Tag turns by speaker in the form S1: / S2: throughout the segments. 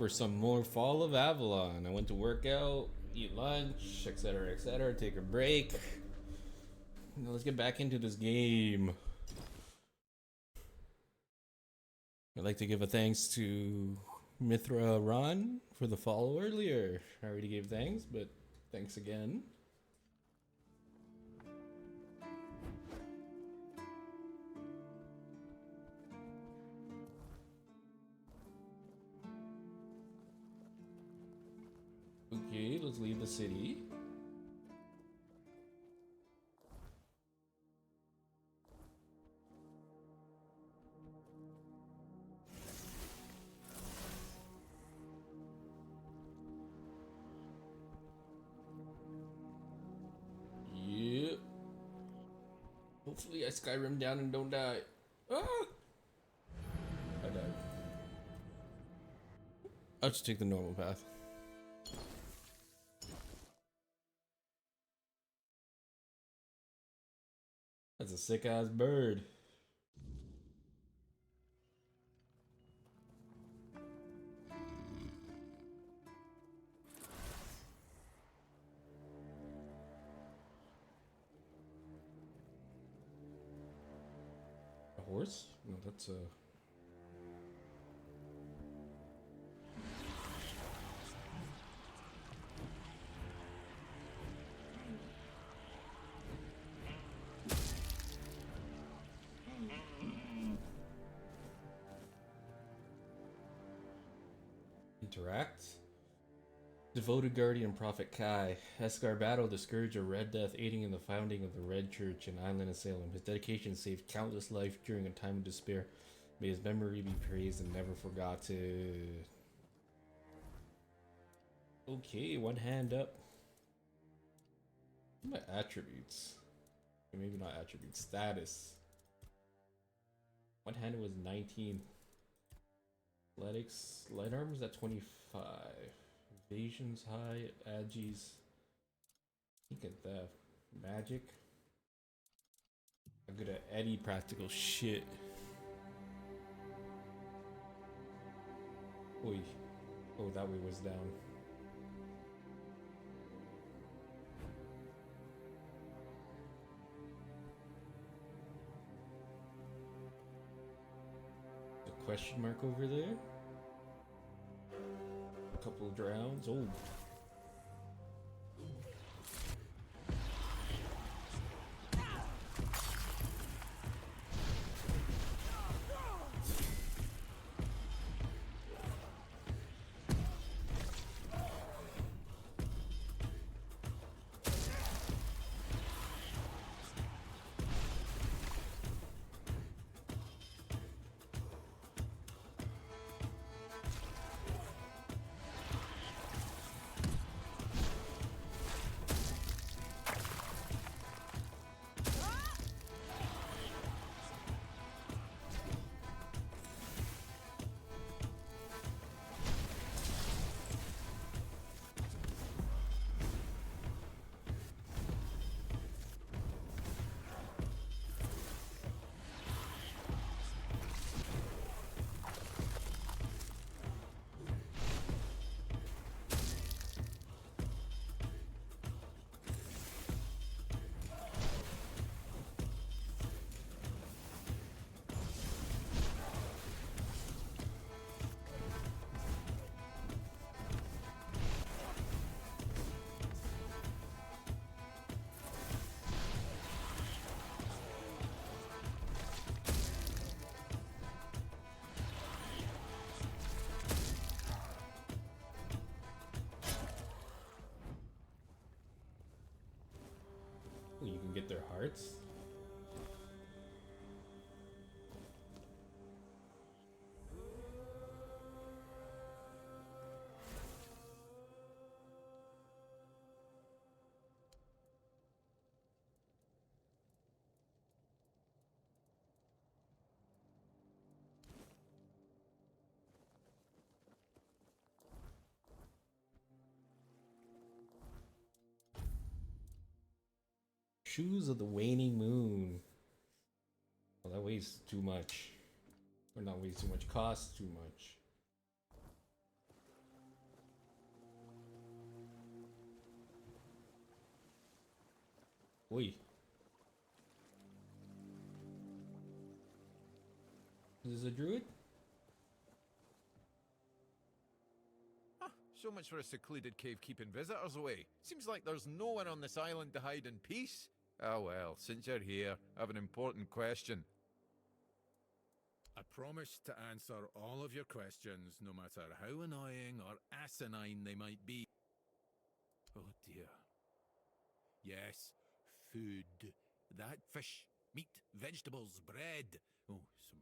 S1: for some more Fall of Avalon. I went to work out, eat lunch, etc., take a break. Now let's get back into this game. I'd like to give a thanks to Mithra Ron for the follow earlier. I already gave thanks, but thanks again. Okay, let's leave the city. Yep. Hopefully I Skyrim down and don't die. Ah! I died. I'll just take the normal path. That's a sick ass bird. A horse? No, that's a. Interact? Devoted Guardian Prophet Kai. Escarbato, the Scourge of Red Death, aiding in the founding of the Red Church in Island of Salem. His dedication saved countless lives during a time of despair. May his memory be praised and never forgotten. Okay, one hand up. My attributes. Maybe not attributes. Status. One hand was 19. Athletics. Light armor's at 25. Evasion's high. Agi's. Look at that. Magic. I'm good at any practical shit. Oi. Oh, that way was down. A question mark over there. A couple of drowns. Oh. You can get their hearts. Shoes of the Waning Moon. Well, that weighs too much. Or not weighs too much, costs too much. Oi. Is this a druid?
S2: Huh, so much for a secluded cave keeping visitors away. Seems like there's no one on this island to hide in peace. Ah well, since you're here, I have an important question.
S3: I promise to answer all of your questions, no matter how annoying or asinine they might be. Oh dear. Yes, food. That fish, meat, vegetables, bread. Oh, some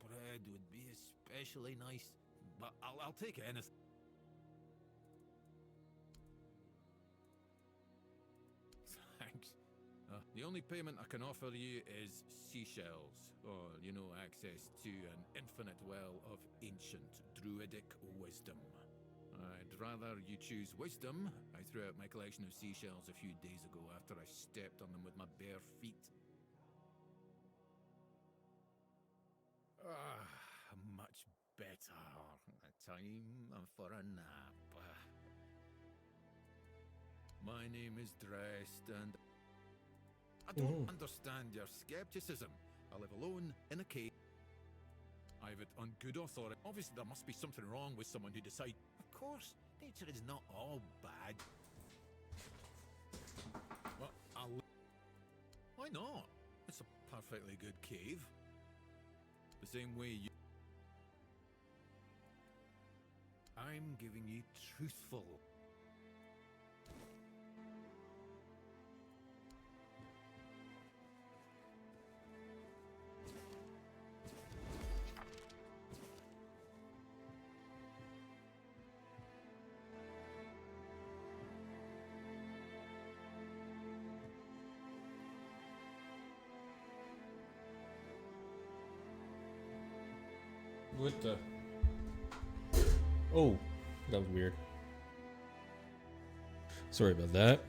S3: bread would be especially nice, but I'll take anything. Thanks. The only payment I can offer you is seashells, or, access to an infinite well of ancient druidic wisdom. I'd rather you choose wisdom. I threw out my collection of seashells a few days ago after I stepped on them with my bare feet. Much better. Time for a nap. My name is Drest, and I don't understand your skepticism. I live alone in a cave. I have it on good authority. Obviously, there must be something wrong with someone who decides. Of course, nature is not all bad. Well, why not? It's a perfectly good cave. The same way you. I'm giving you truthful.
S1: What the? Oh, that was weird. Sorry about that.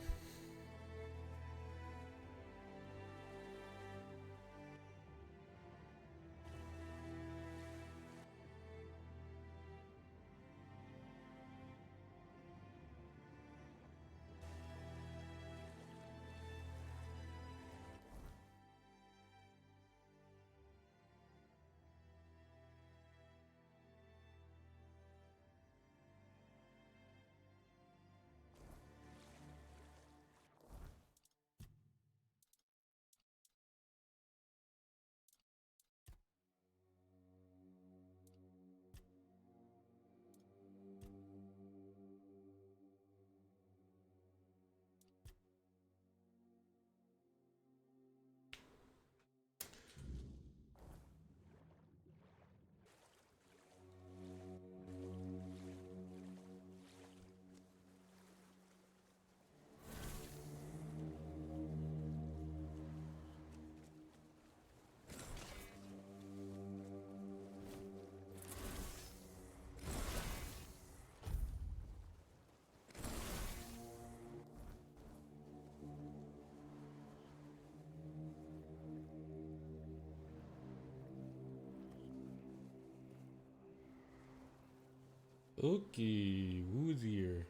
S1: Okay, who's here?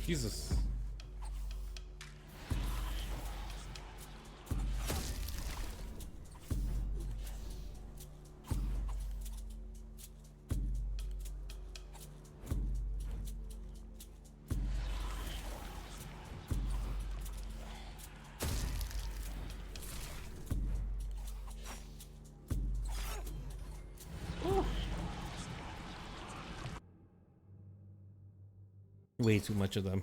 S1: Jesus. Way too much of them.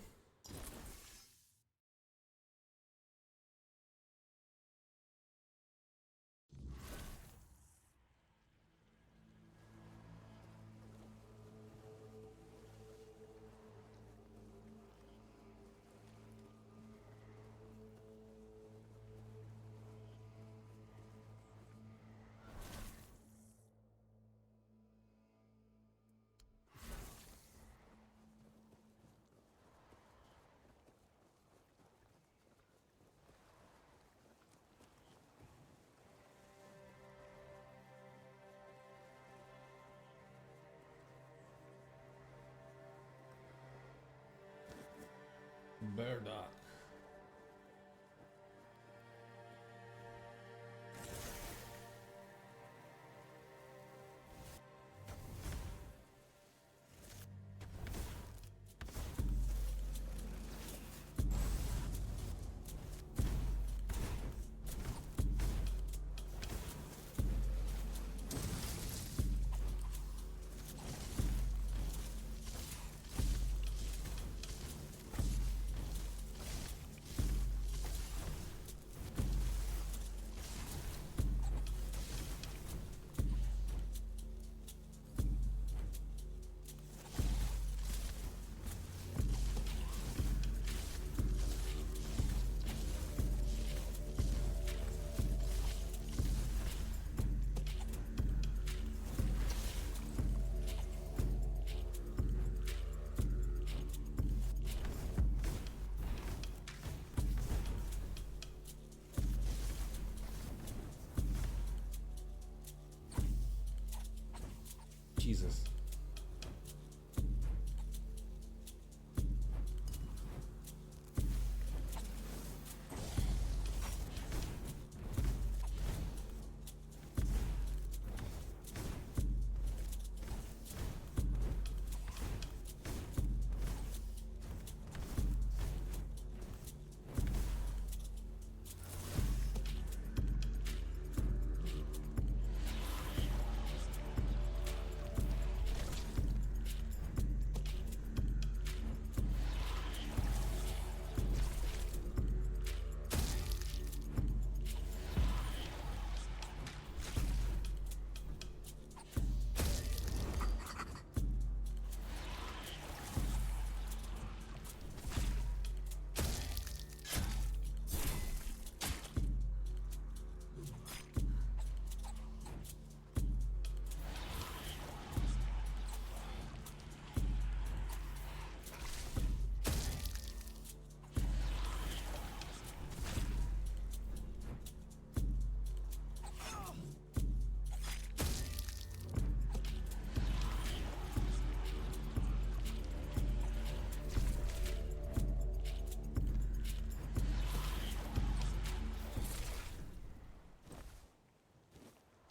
S1: Burdock. Jesus.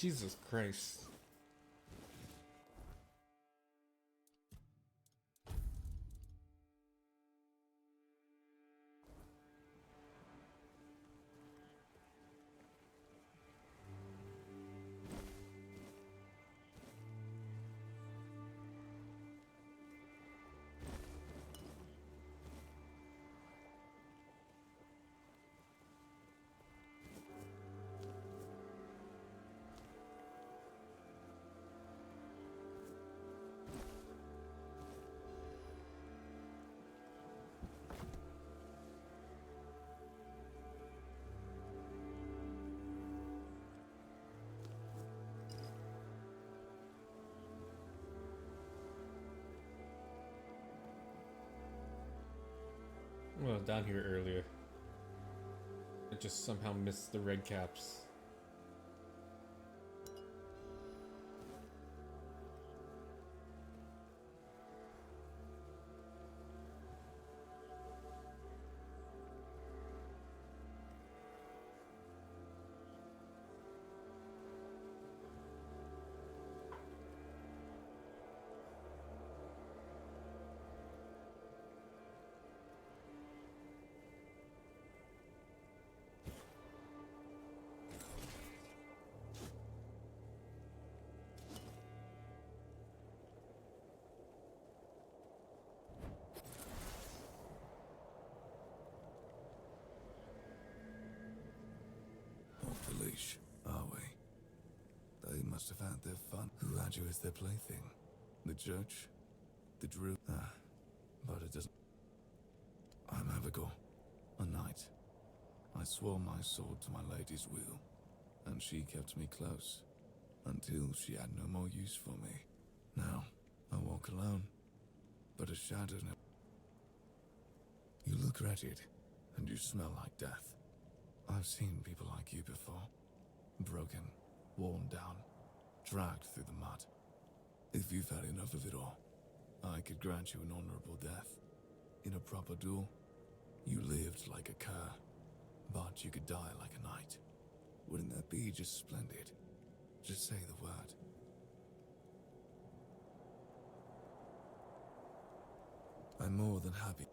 S1: Jesus Christ. Well, down here earlier. I just somehow missed the red caps.
S4: must have had their fun. Who had you as their plaything? The church? The druid? But it doesn't. I'm Abigail, a knight. I swore my sword to my lady's will, and she kept me close, until she had no more use for me. Now, I walk alone, but a shadow now. You look wretched, and you smell like death. I've seen people like you before. Broken, worn down, dragged through the mud. If you've had enough of it all, I could grant you an honorable death. In a proper duel, you lived like a cur, but you could die like a knight. Wouldn't that be just splendid? Just say the word. I'm more than happy.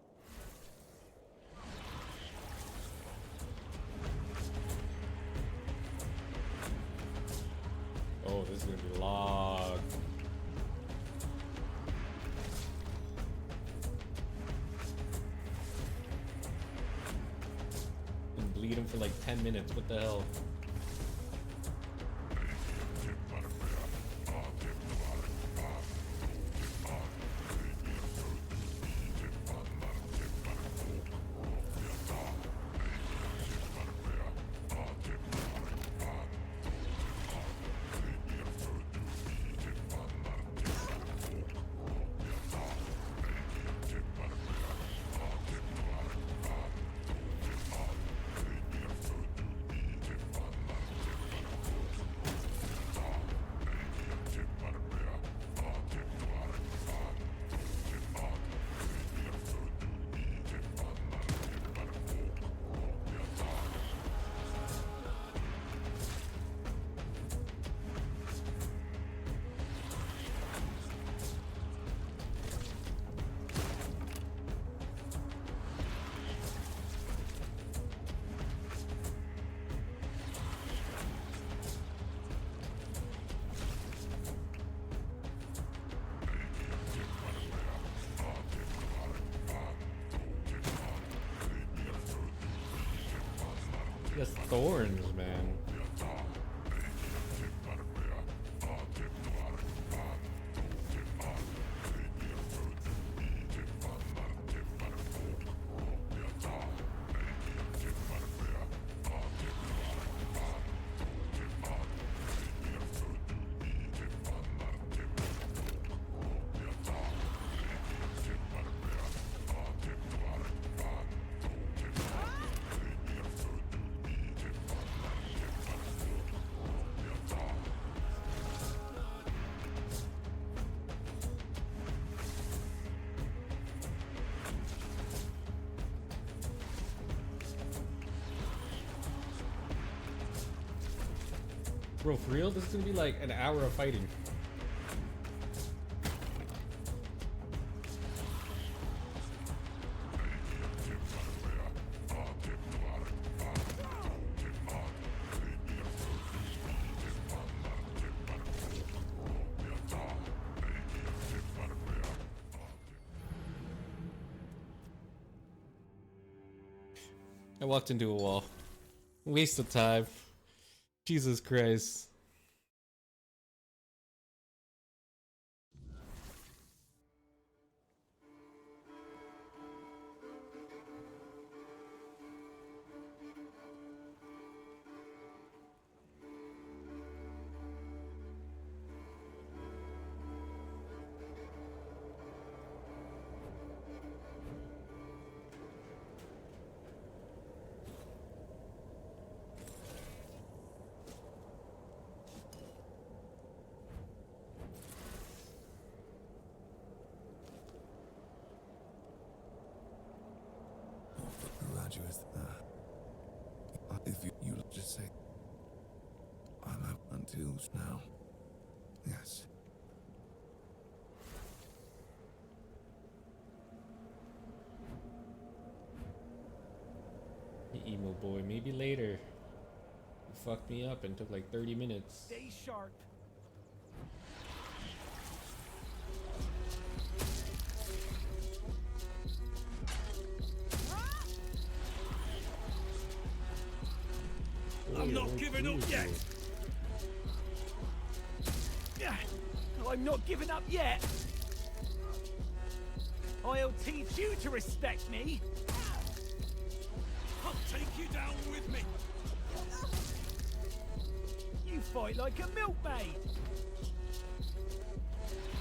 S1: Oh, this is gonna be long. And bleed him for like 10 minutes. What the hell? Just thorns, man. Bro, for real? This is gonna be like an hour of fighting. I walked into a wall. Waste of time. Jesus Christ.
S4: You as if you just say I'm up until now. Yes.
S1: Emo boy, maybe later. You fucked me up and took like 30 minutes.
S5: Stay sharp.
S3: I'm not giving up yet.
S5: I'm not giving up yet. I'll teach you to respect me.
S3: I'll take you down with me.
S5: You fight like a milkmaid.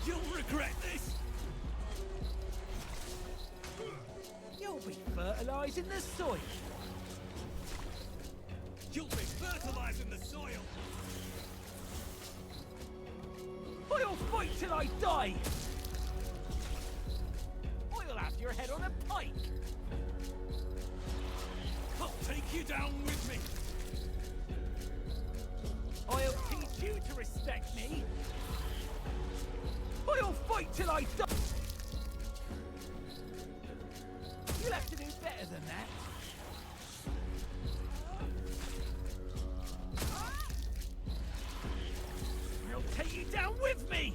S3: You'll regret this.
S5: You'll be fertilising the soil.
S3: You'll be fertilizing the soil.
S5: I'll fight till I die. I'll have your head on a pike.
S3: I'll take you down with me.
S5: I'll teach you to respect me. I'll fight till I die. You'll have to do better than that. I'll take you down with me.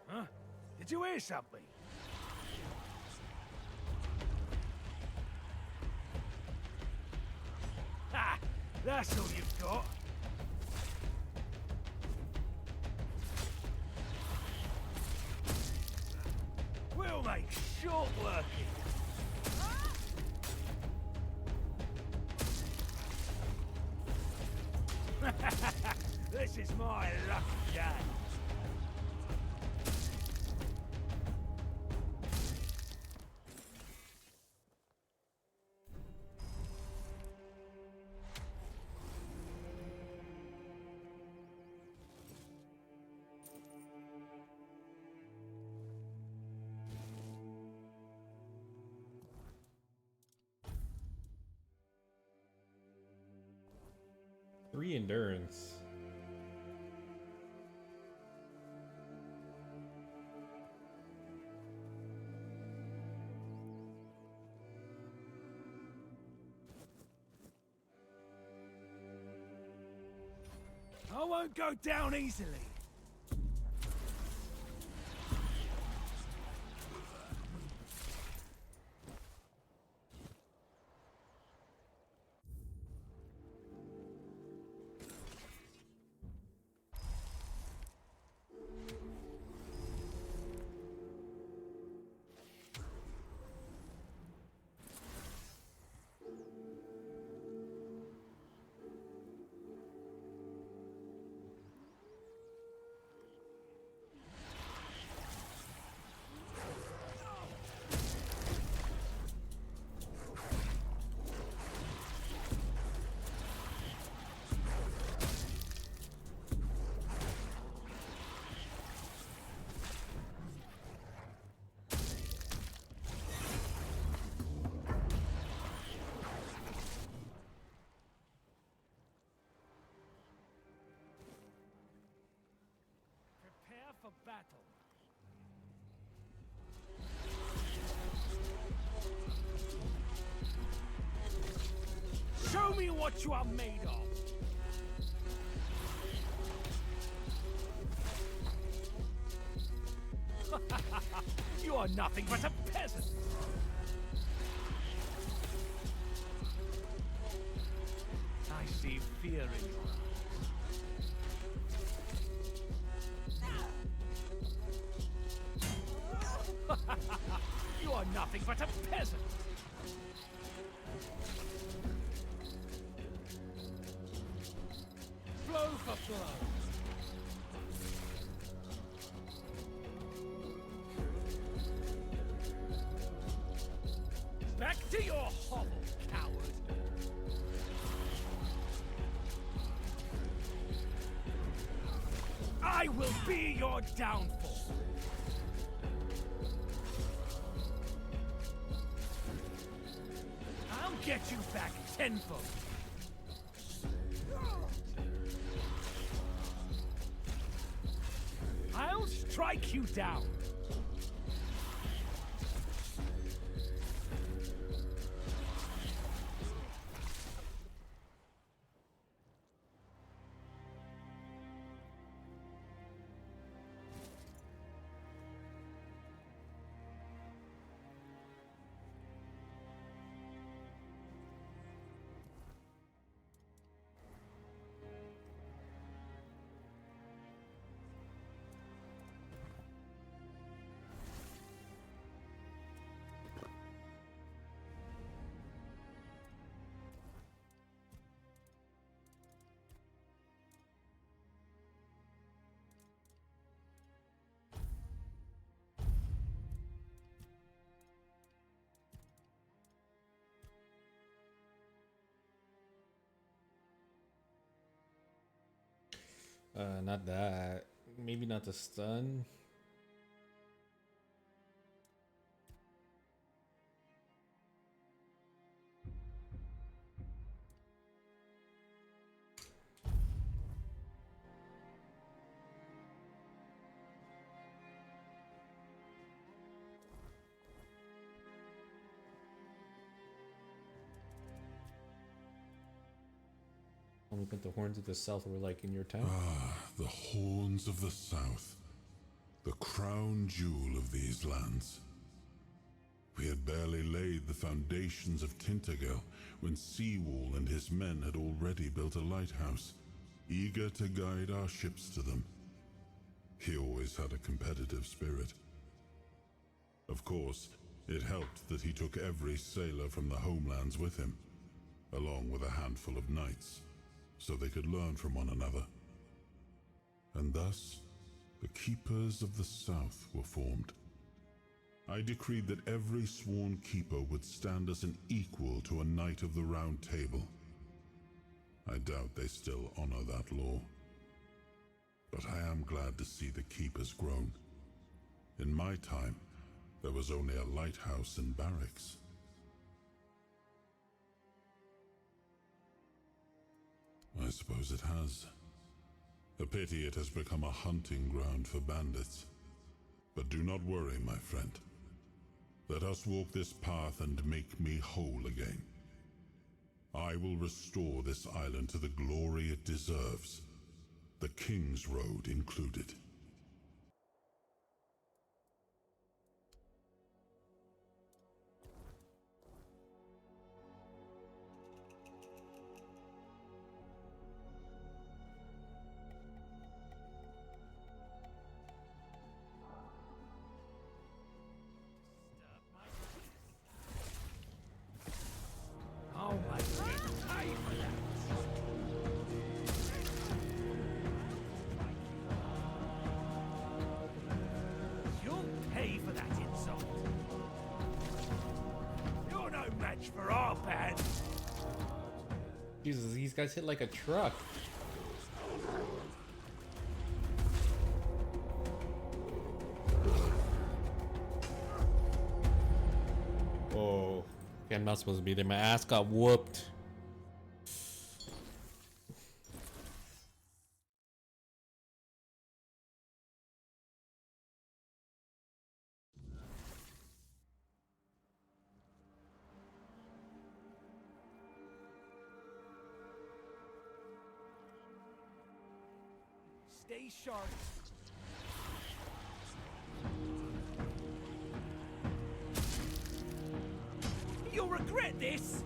S5: Huh? Did you hear something? Ha! That's all you've got. We'll make short work of you. This is my lucky day.
S1: Three endurance.
S5: I won't go down easily. Prepare for battle. Show me what you are made of. You are nothing but a peasant. I see fear in your eyes. You are nothing but a peasant. Blow for blow. Back to your hovel, coward. I will be your downfall. I'll get you back tenfold. I'll strike you down.
S1: Not that. Maybe not the stun. Only put the horns of the south were like in your town.
S6: Ah, the horns of the south. The crown jewel of these lands. We had barely laid the foundations of Tintagel when Seawall and his men had already built a lighthouse, eager to guide our ships to them. He always had a competitive spirit. Of course, it helped that he took every sailor from the homelands with him, along with a handful of knights, so they could learn from one another. And thus, the Keepers of the South were formed. I decreed that every sworn keeper would stand as an equal to a Knight of the Round Table. I doubt they still honor that law. But I am glad to see the keepers grown. In my time, there was only a lighthouse and barracks. I suppose it has. A pity it has become a hunting ground for bandits. But do not worry, my friend. Let us walk this path and make me whole again. I will restore this island to the glory it deserves, the King's Road included.
S5: Oh my God, pay for that! You'll pay for that insult! You're no match for our band!
S1: Jesus, these guys hit like a truck. Whoa. Okay, I'm not supposed to be there. My ass got whooped.
S5: Stay sharp. You'll regret this!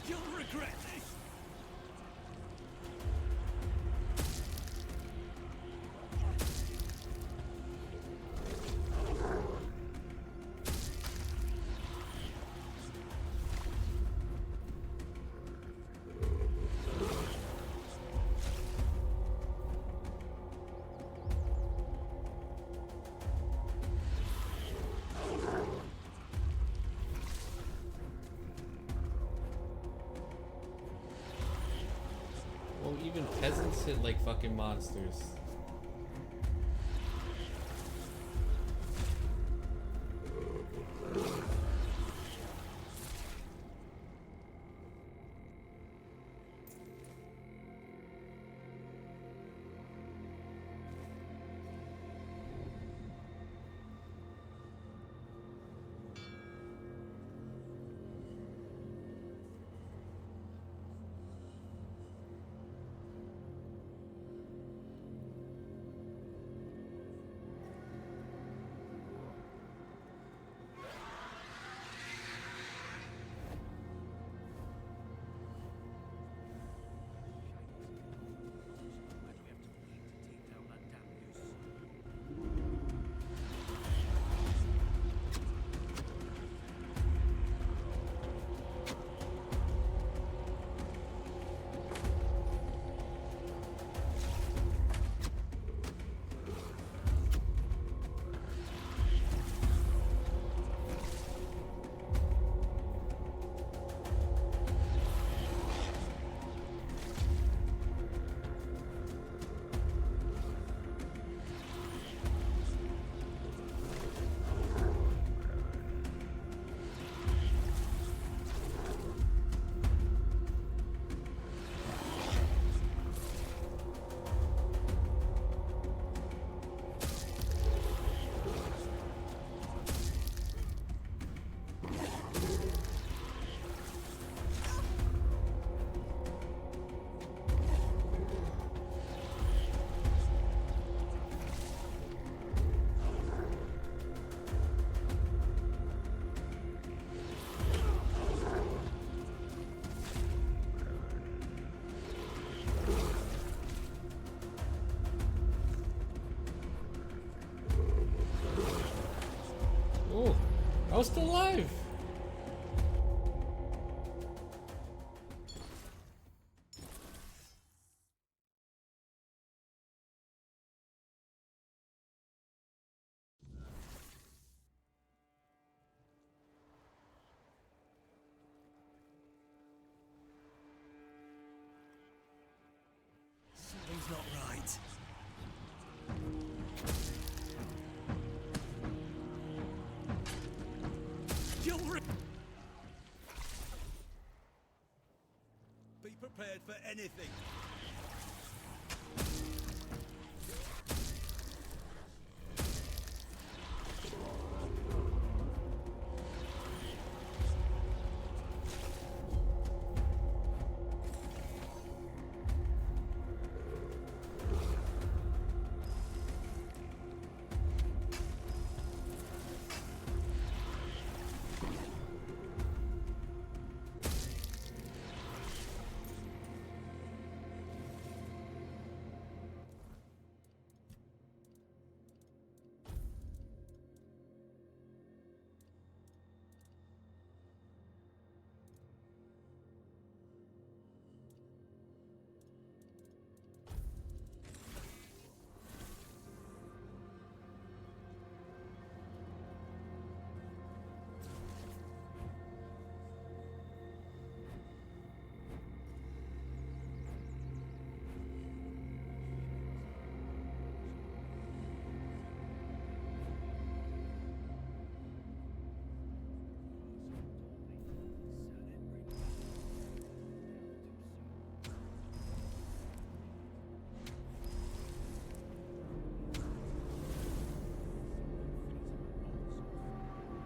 S5: You'll regret this!
S1: Well, even peasants hit like fucking monsters. Oh, I was still alive.
S5: Something's not right. You'll be prepared for anything.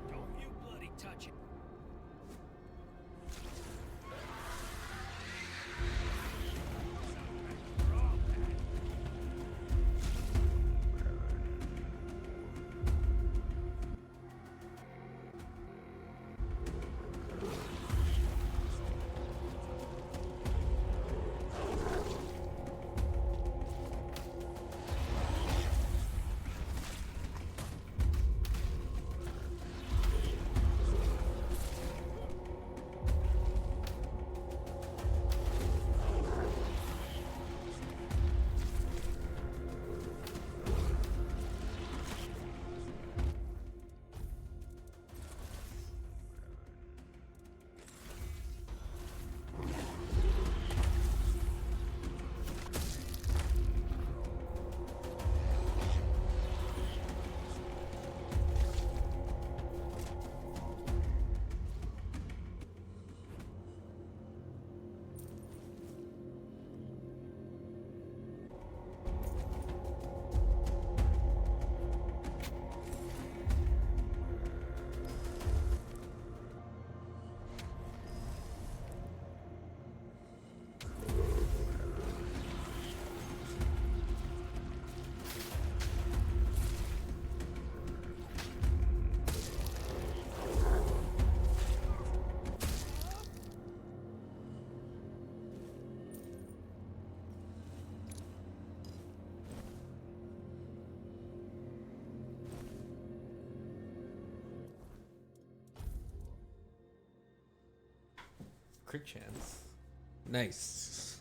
S5: Don't you bloody touch it.
S1: Crit chance. Nice.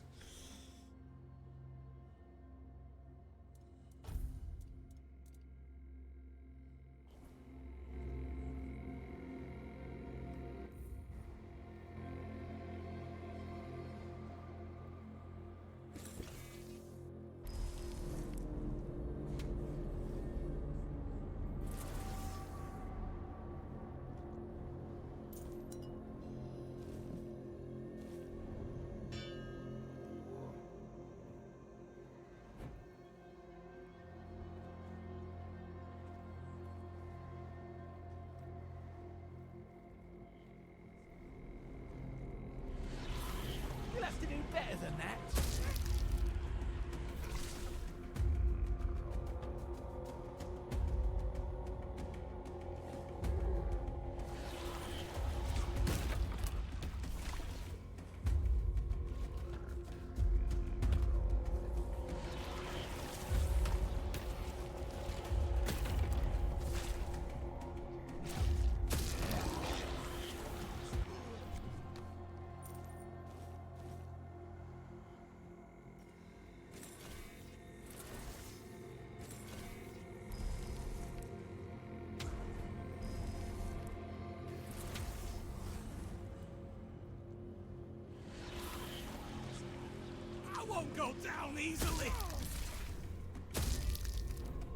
S5: go down easily.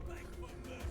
S5: Beg for mercy.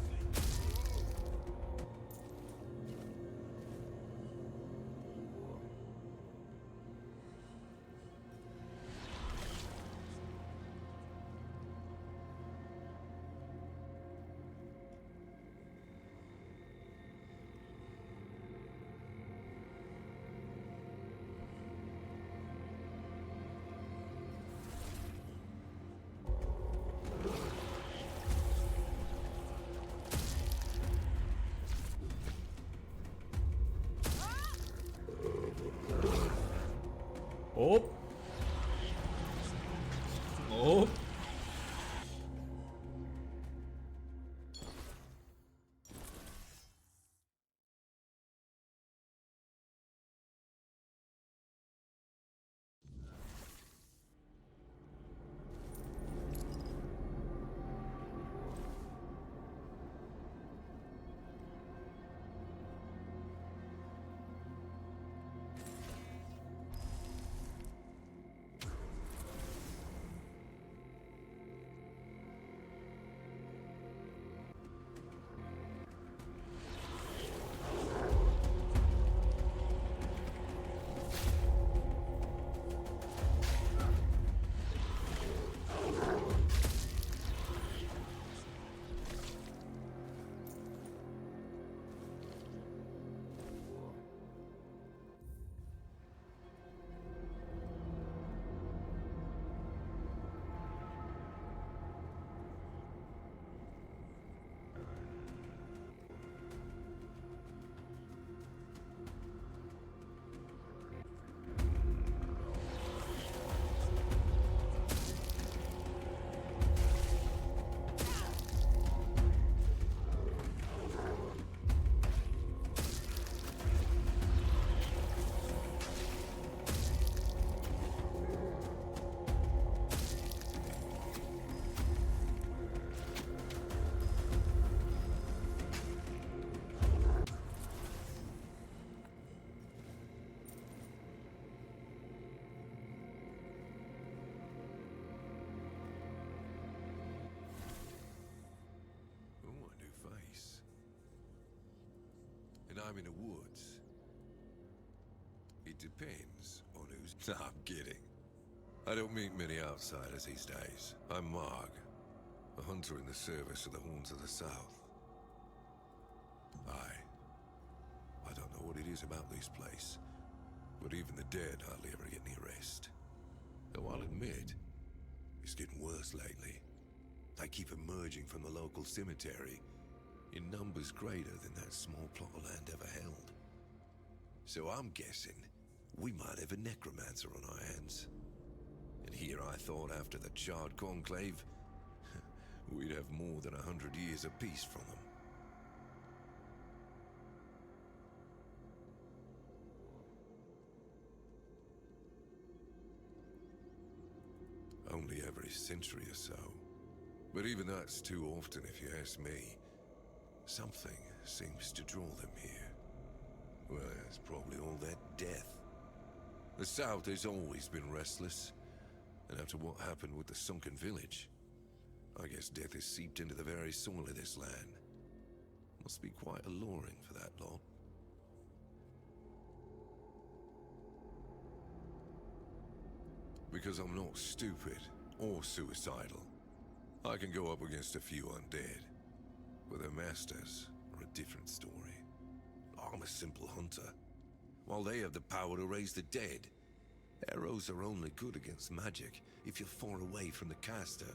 S1: Oh. Oh.
S7: Oh, a new face. And I'm in the woods. It depends on who's... Nah, I'm kidding. I don't meet many outsiders these days. I'm Marg, a hunter in the service of the Horns of the South. I don't know what it is about this place, but even the dead hardly ever get any rest. Though I'll admit, it's getting worse lately. They keep emerging from the local cemetery in numbers greater than that small plot of land ever held. So I'm guessing we might have a necromancer on our hands. And here I thought after the Charred Conclave, we'd have more than 100 years of peace from them. Only every century or so. But even that's too often if you ask me. Something seems to draw them here. Well, it's probably all that death. The South has always been restless. And after what happened with the sunken village, I guess death has seeped into the very soil of this land. Must be quite alluring for that lot. Because I'm not stupid or suicidal. I can go up against a few undead. But their masters are a different story. I'm a simple hunter, while they have the power to raise the dead. Arrows are only good against magic if you're far away from the caster,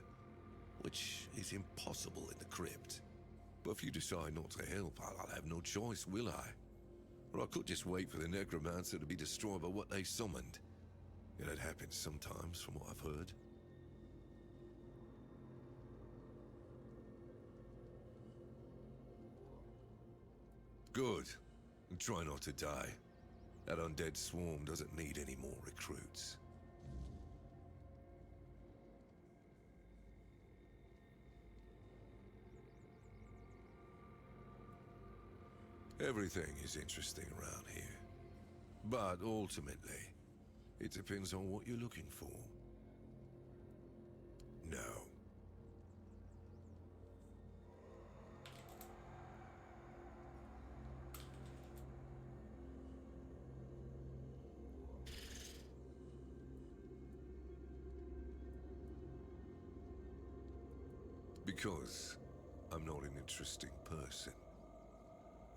S7: which is impossible in the crypt. But if you decide not to help, I'll have no choice, will I? Or I could just wait for the necromancer to be destroyed by what they summoned. It happens sometimes, from what I've heard. Good. And try not to die. That undead swarm doesn't need any more recruits. Everything is interesting around here. But ultimately, it depends on what you're looking for. now. Because I'm not an interesting person.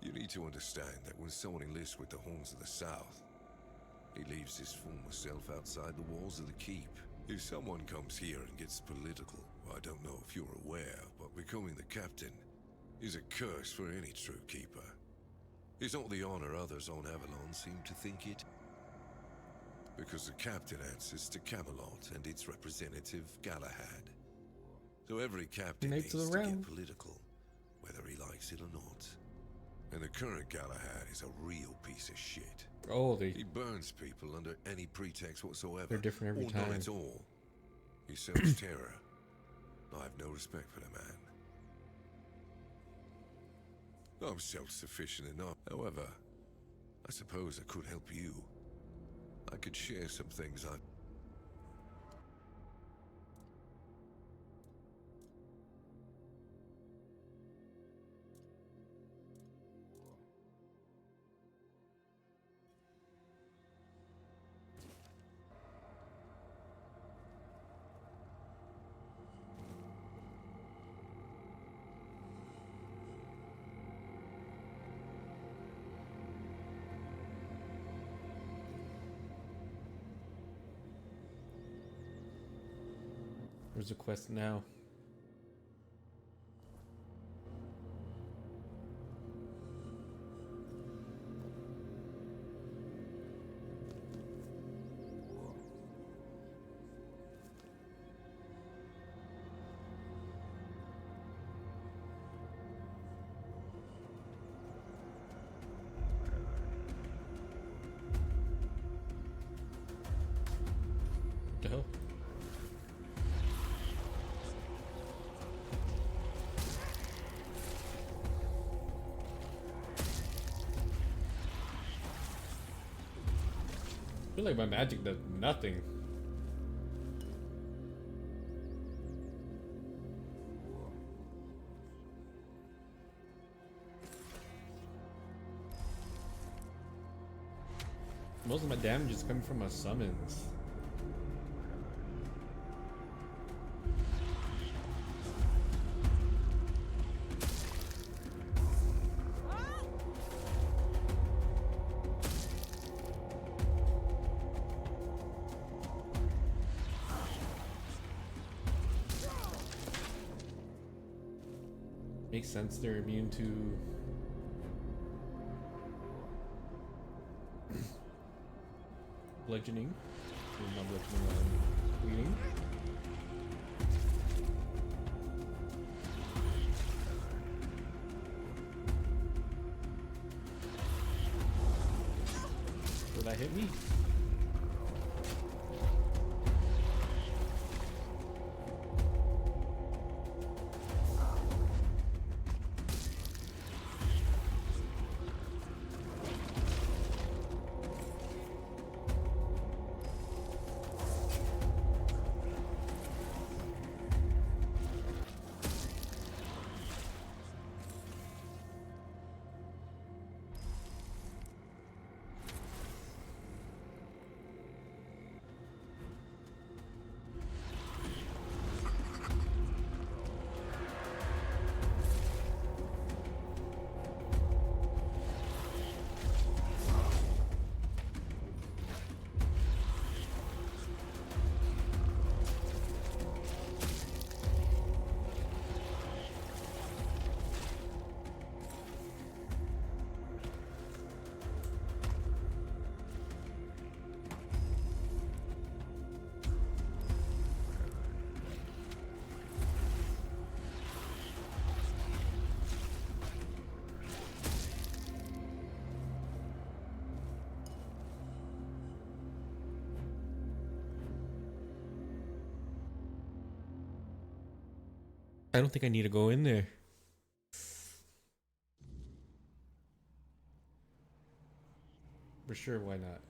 S7: You need to understand that when someone enlists with the Horns of the South, he leaves his former self outside the walls of the keep. If someone comes here and gets political, I don't know if you're aware, but becoming the captain is a curse for any true keeper. It's not the honor others on Avalon seem to think it. Because the captain answers to Camelot and its representative, Galahad. So every captain
S1: Knights
S7: needs
S1: of
S7: to
S1: the
S7: get
S1: Round.
S7: political, whether he likes it or not. And the current Galahad is a real piece of shit.
S1: Oh,
S7: He burns people under any pretext whatsoever.
S1: they're different every
S7: or
S1: time.
S7: Not at all. He sows terror. I have no respect for the man. I'm self-sufficient enough. However, I suppose I could help you. I could share some things I...
S1: Where's the quest now? The hell? I feel like my magic does nothing. Most of my damage is coming from my summons. Makes sense, they're immune to bludgeoning. Not bludgeoning, bleeding. Will that hit me? I don't think I need to go in there. For sure, why not?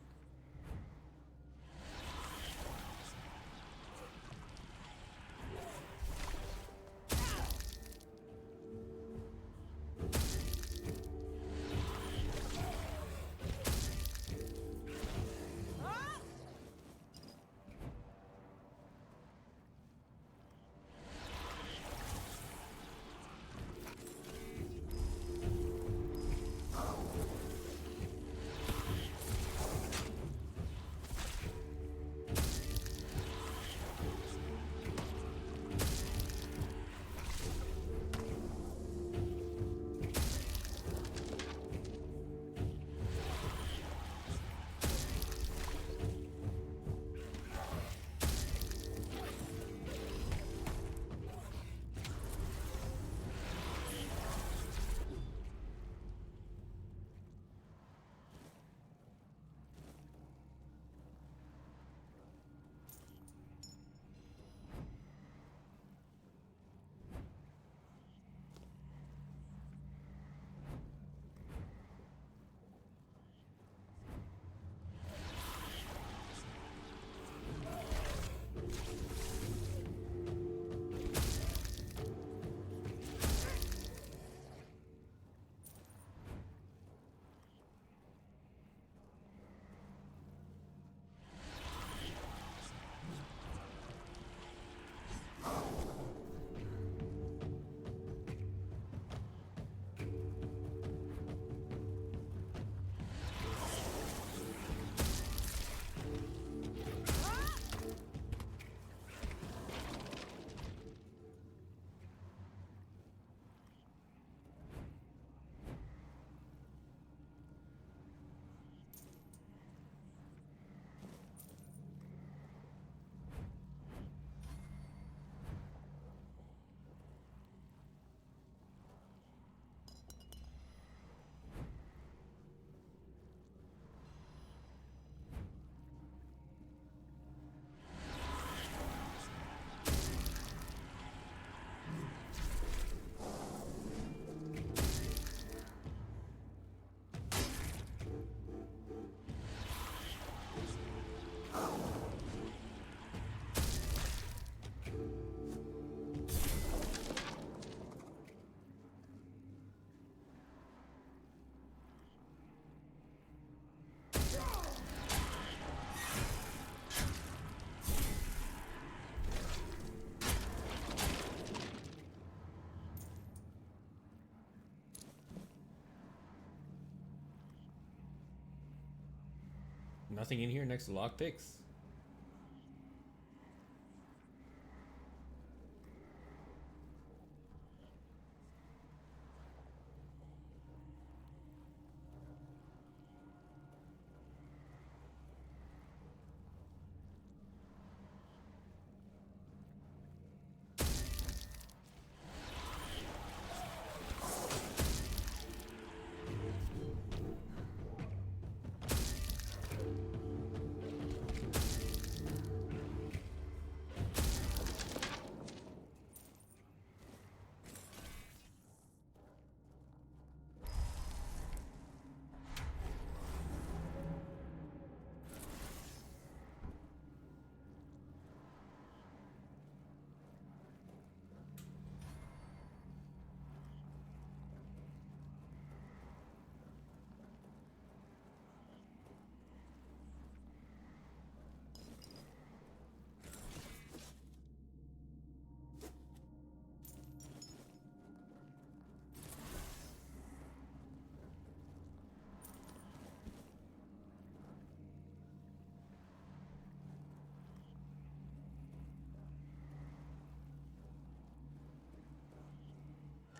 S1: Nothing in here next to lockpicks.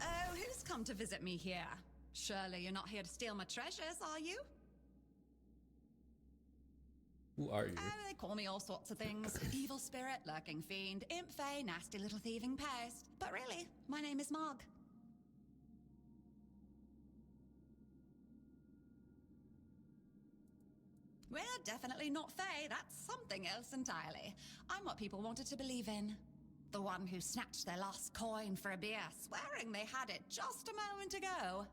S8: Oh, who's come to visit me here? Surely you're not here to steal my treasures, are you?
S1: Who are you?
S8: Oh, they call me all sorts of things. Evil spirit, lurking fiend, imp fae, nasty little thieving pest. But really, my name is Mog. We're definitely not fae, that's something else entirely. I'm what people wanted to believe in. The one who snatched their last coin for a beer, swearing they had it just a moment ago.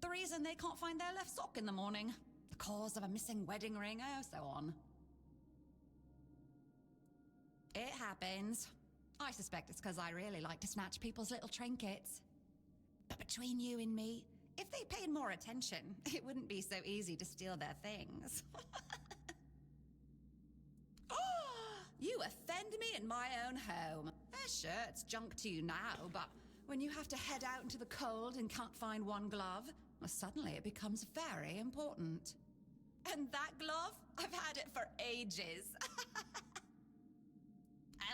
S8: The reason they can't find their left sock in the morning. The cause of a missing wedding ring, oh, so on. It happens. I suspect it's because I really like to snatch people's little trinkets. But between you and me, if they paid more attention, it wouldn't be so easy to steal their things. You offend me in my own home. Sure, it's junk to you now, but when you have to head out into the cold and can't find one glove, well, suddenly it becomes very important. And that glove? I've had it for ages.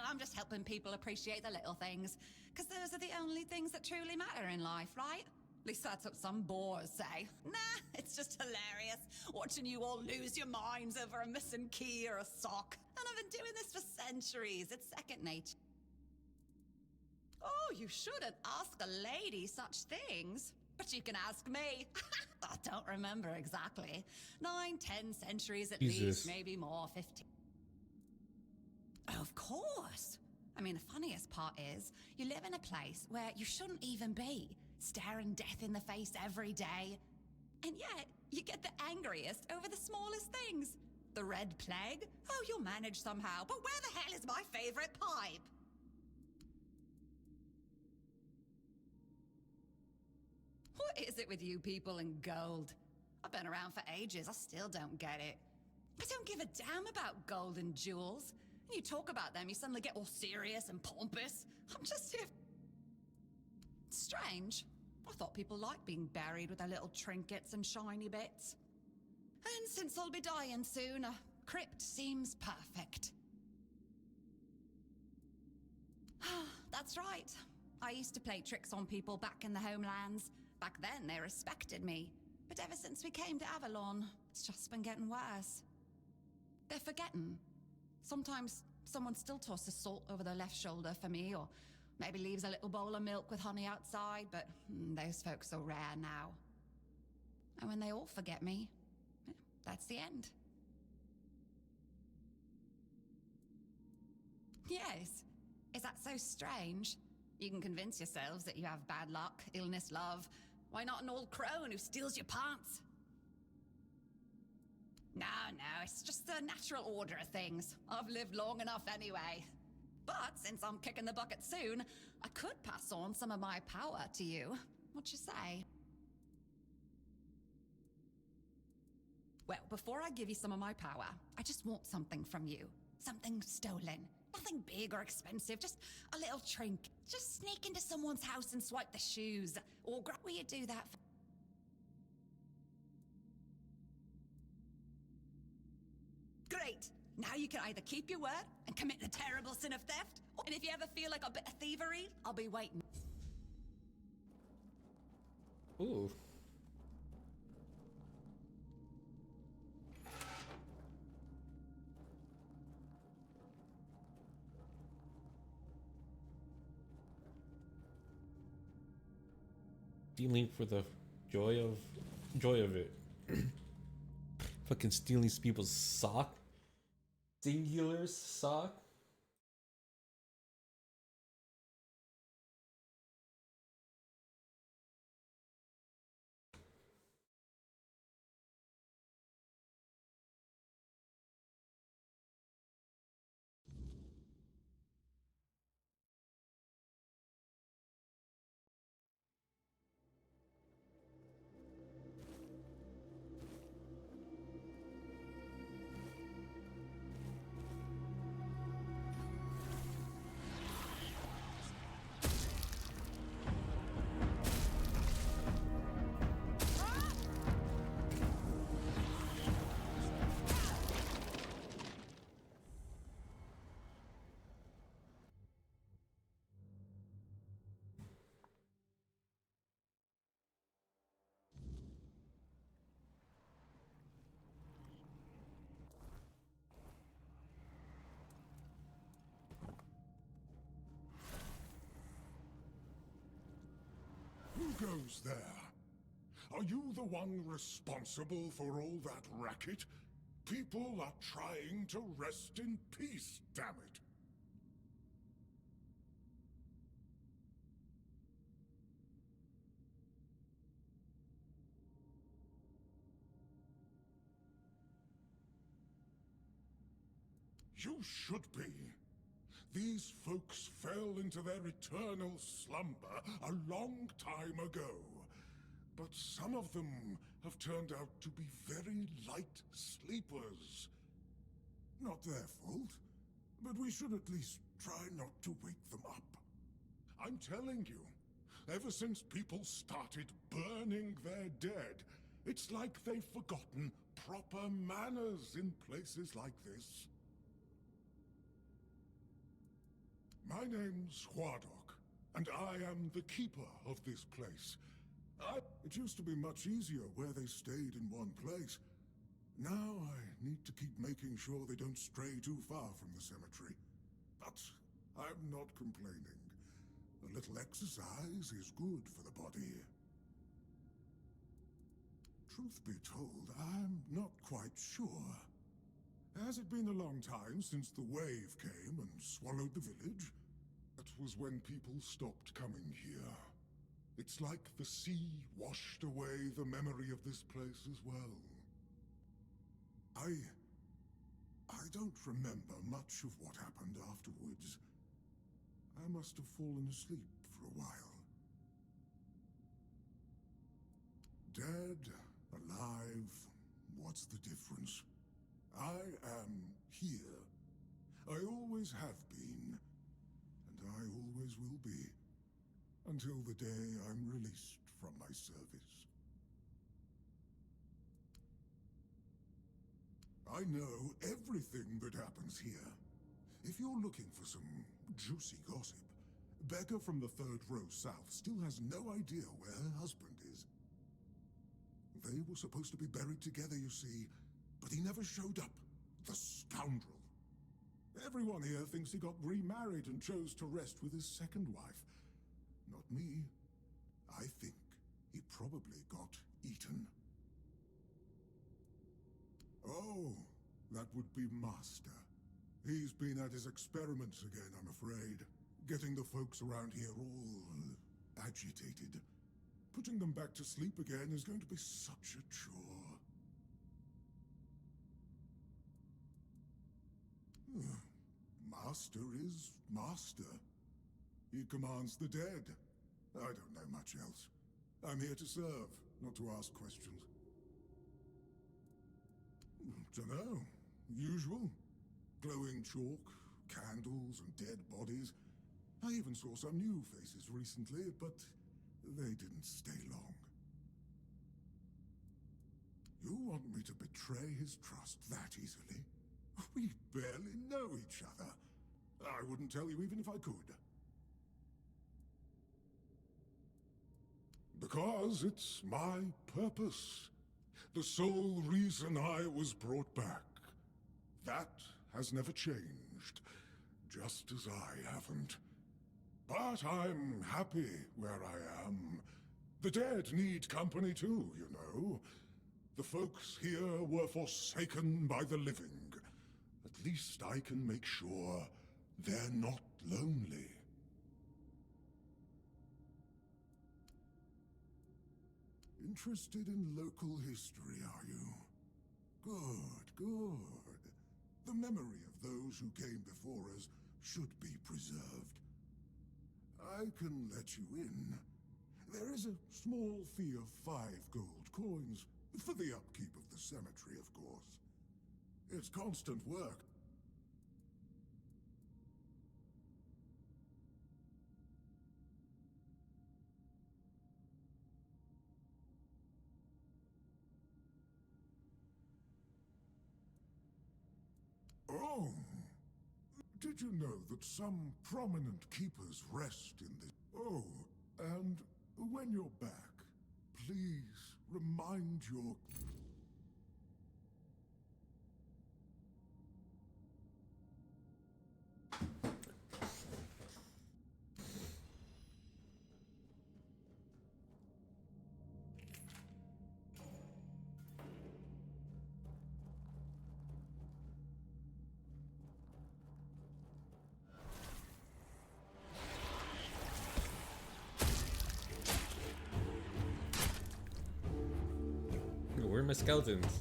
S8: I'm just helping people appreciate the little things, because those are the only things that truly matter in life, right? At least that's what some bores say. Nah, it's just hilarious, watching you all lose your minds over a missing key or a sock. And I've been doing this for centuries, it's second nature. Oh, you shouldn't ask a lady such things. But you can ask me. I don't remember exactly. 9, 10 centuries at
S1: Jesus.
S8: least, maybe more, 15. Of course. I mean, the funniest part is, you live in a place where you shouldn't even be, staring death in the face every day. And yet, you get the angriest over the smallest things. The Red Plague? Oh, you'll manage somehow, but where the hell is my favorite pipe? What is it with you people and gold? I've been around for ages, I still don't get it. I don't give a damn about gold and jewels. You talk about them, you suddenly get all serious and pompous. I'm just here. Strange. I thought people liked being buried with their little trinkets and shiny bits. And since I'll be dying soon, a crypt seems perfect. That's right. I used to play tricks on people back in the homelands. Back then, they respected me. But ever since we came to Avalon, it's just been getting worse. They're forgetting. Sometimes someone still tosses salt over their left shoulder for me, or maybe leaves a little bowl of milk with honey outside, but those folks are rare now. And when they all forget me, that's the end. Yes. Is that so strange? You can convince yourselves that you have bad luck, illness, love. Why not an old crone who steals your pants? No, it's just the natural order of things. I've lived long enough anyway. But since I'm kicking the bucket soon, I could pass on some of my power to you. What you say? Well, before I give you some of my power, I just want something from you. Something stolen. Nothing big or expensive, just a little trinket. Just sneak into someone's house and swipe the shoes. Or will you do that for... Great. Now you can either keep your word and commit the terrible sin of theft, and if you ever feel like a bit of thievery, I'll be waiting.
S1: Ooh. Stealing for the joy of it. Fucking stealing people's sock. Singular sock.
S9: Who goes there? Are you the one responsible for all that racket? People are trying to rest in peace, damn it! You should be. These folks fell into their eternal slumber a long time ago. But some of them have turned out to be very light sleepers. Not their fault, but we should at least try not to wake them up. I'm telling you, ever since people started burning their dead, it's like they've forgotten proper manners in places like this. My name's Huardok, and I am the keeper of this place. It used to be much easier where they stayed in one place. Now I need to keep making sure they don't stray too far from the cemetery. But I'm not complaining. A little exercise is good for the body. Truth be told, I'm not quite sure. Has it been a long time since the wave came and swallowed the village? That was when people stopped coming here. It's like the sea washed away the memory of this place as well. I don't remember much of what happened afterwards. I must have fallen asleep for a while. Dead, alive, what's the difference? I am here. I always have been, and I always will be, until the day I'm released from my service. I know everything that happens here. If you're looking for some juicy gossip, Becca from the third row south still has no idea where her husband is. They were supposed to be buried together, you see, but he never showed up. The scoundrel. Everyone here thinks he got remarried and chose to rest with his second wife. Not me. I think he probably got eaten. Oh, that would be Master. He's been at his experiments again, I'm afraid. Getting the folks around here all agitated. Putting them back to sleep again is going to be such a chore. Master is Master. He commands the dead. I don't know much else. I'm here to serve, not to ask questions. Dunno. Usual. Glowing chalk, candles, and dead bodies. I even saw some new faces recently, but they didn't stay long. You want me to betray his trust that easily? We barely know each other. I wouldn't tell you even if I could. Because it's my purpose. The sole reason I was brought back. That has never changed. Just as I haven't. But I'm happy where I am. The dead need company too, you know. The folks here were forsaken by the living. At least I can make sure they're not lonely. Interested in local history, are you? Good, good. The memory of those who came before us should be preserved. I can let you in. There is a small fee of 5 gold coins, for the upkeep of the cemetery, of course. It's constant work. Oh, did you know that some prominent keepers rest in this? Oh, and when you're back, please remind your...
S1: Where are my skeletons?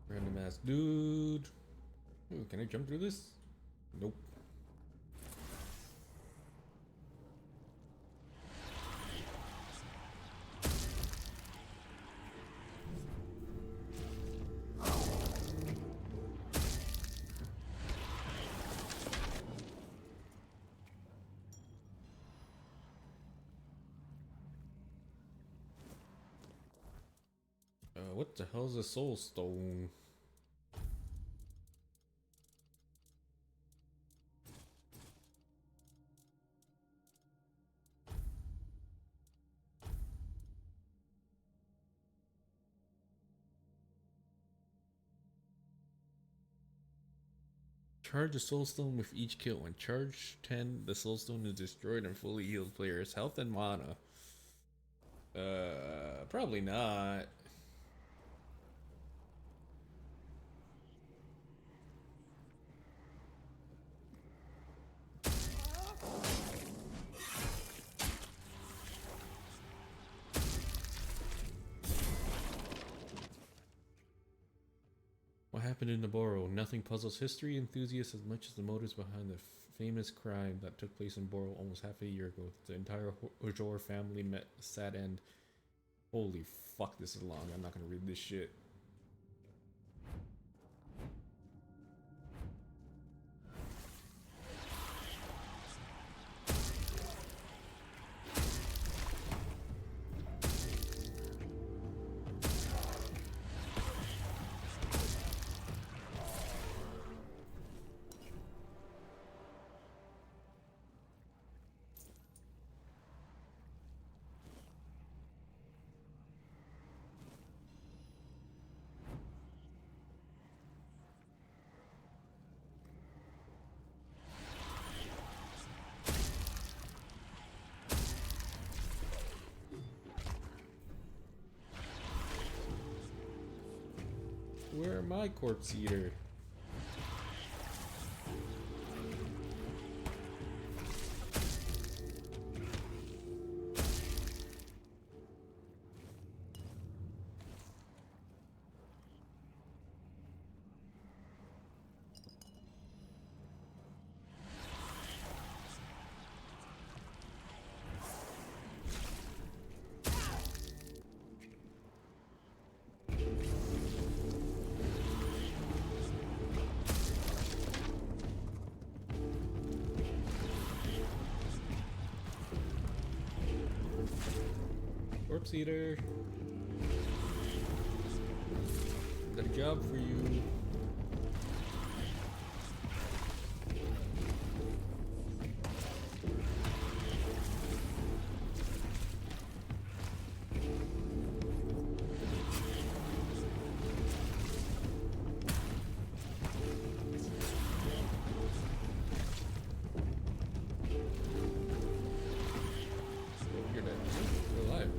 S1: Random ass dude. Ooh, can I jump through this? Nope. What the hell's a soul stone? Charge a soulstone with each kill. When charge 10, the soulstone is destroyed and fully heals players' health and mana. Probably not. What happened in Nabarro? Nothing puzzles history enthusiasts as much as the motives behind the famous crime that took place in Boro almost half a year ago. The entire Ojor family met a sad end. Holy fuck, this is long. I'm not gonna read this shit. Where am I, Corpse Eater? Corpse Eater. Got a job for you. You're dead. You're alive.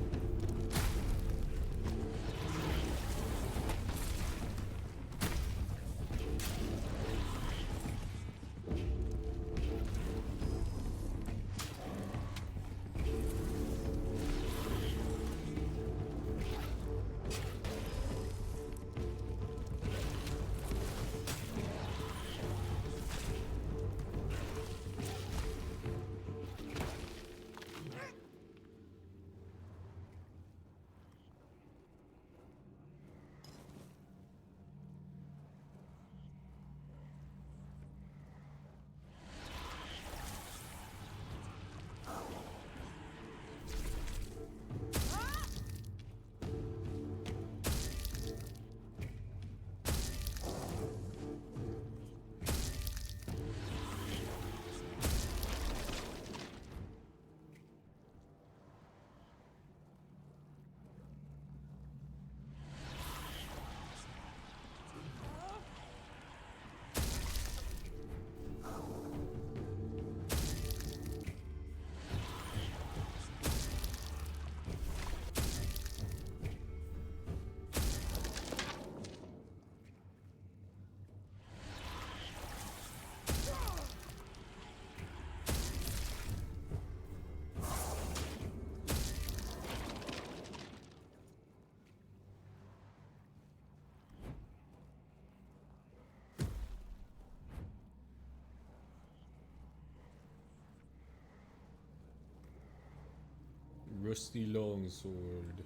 S1: Rusty longsword.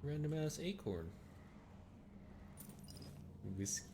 S1: Random ass acorn. Whiskey.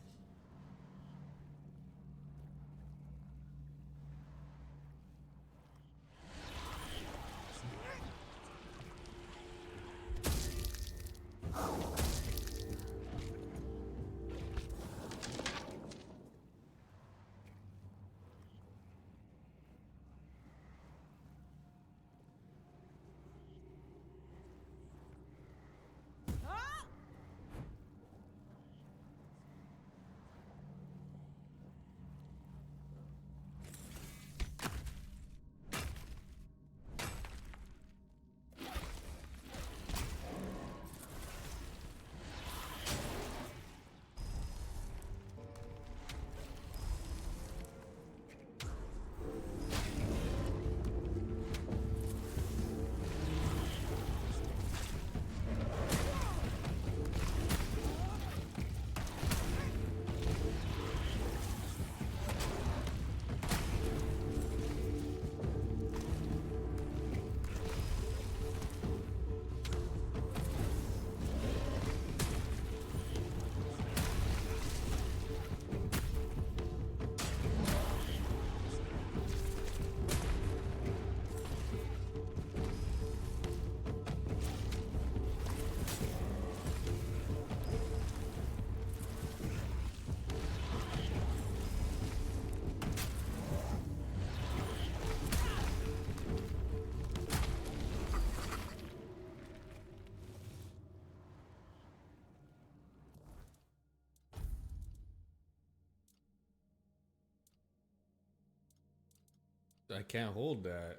S1: I can't hold that.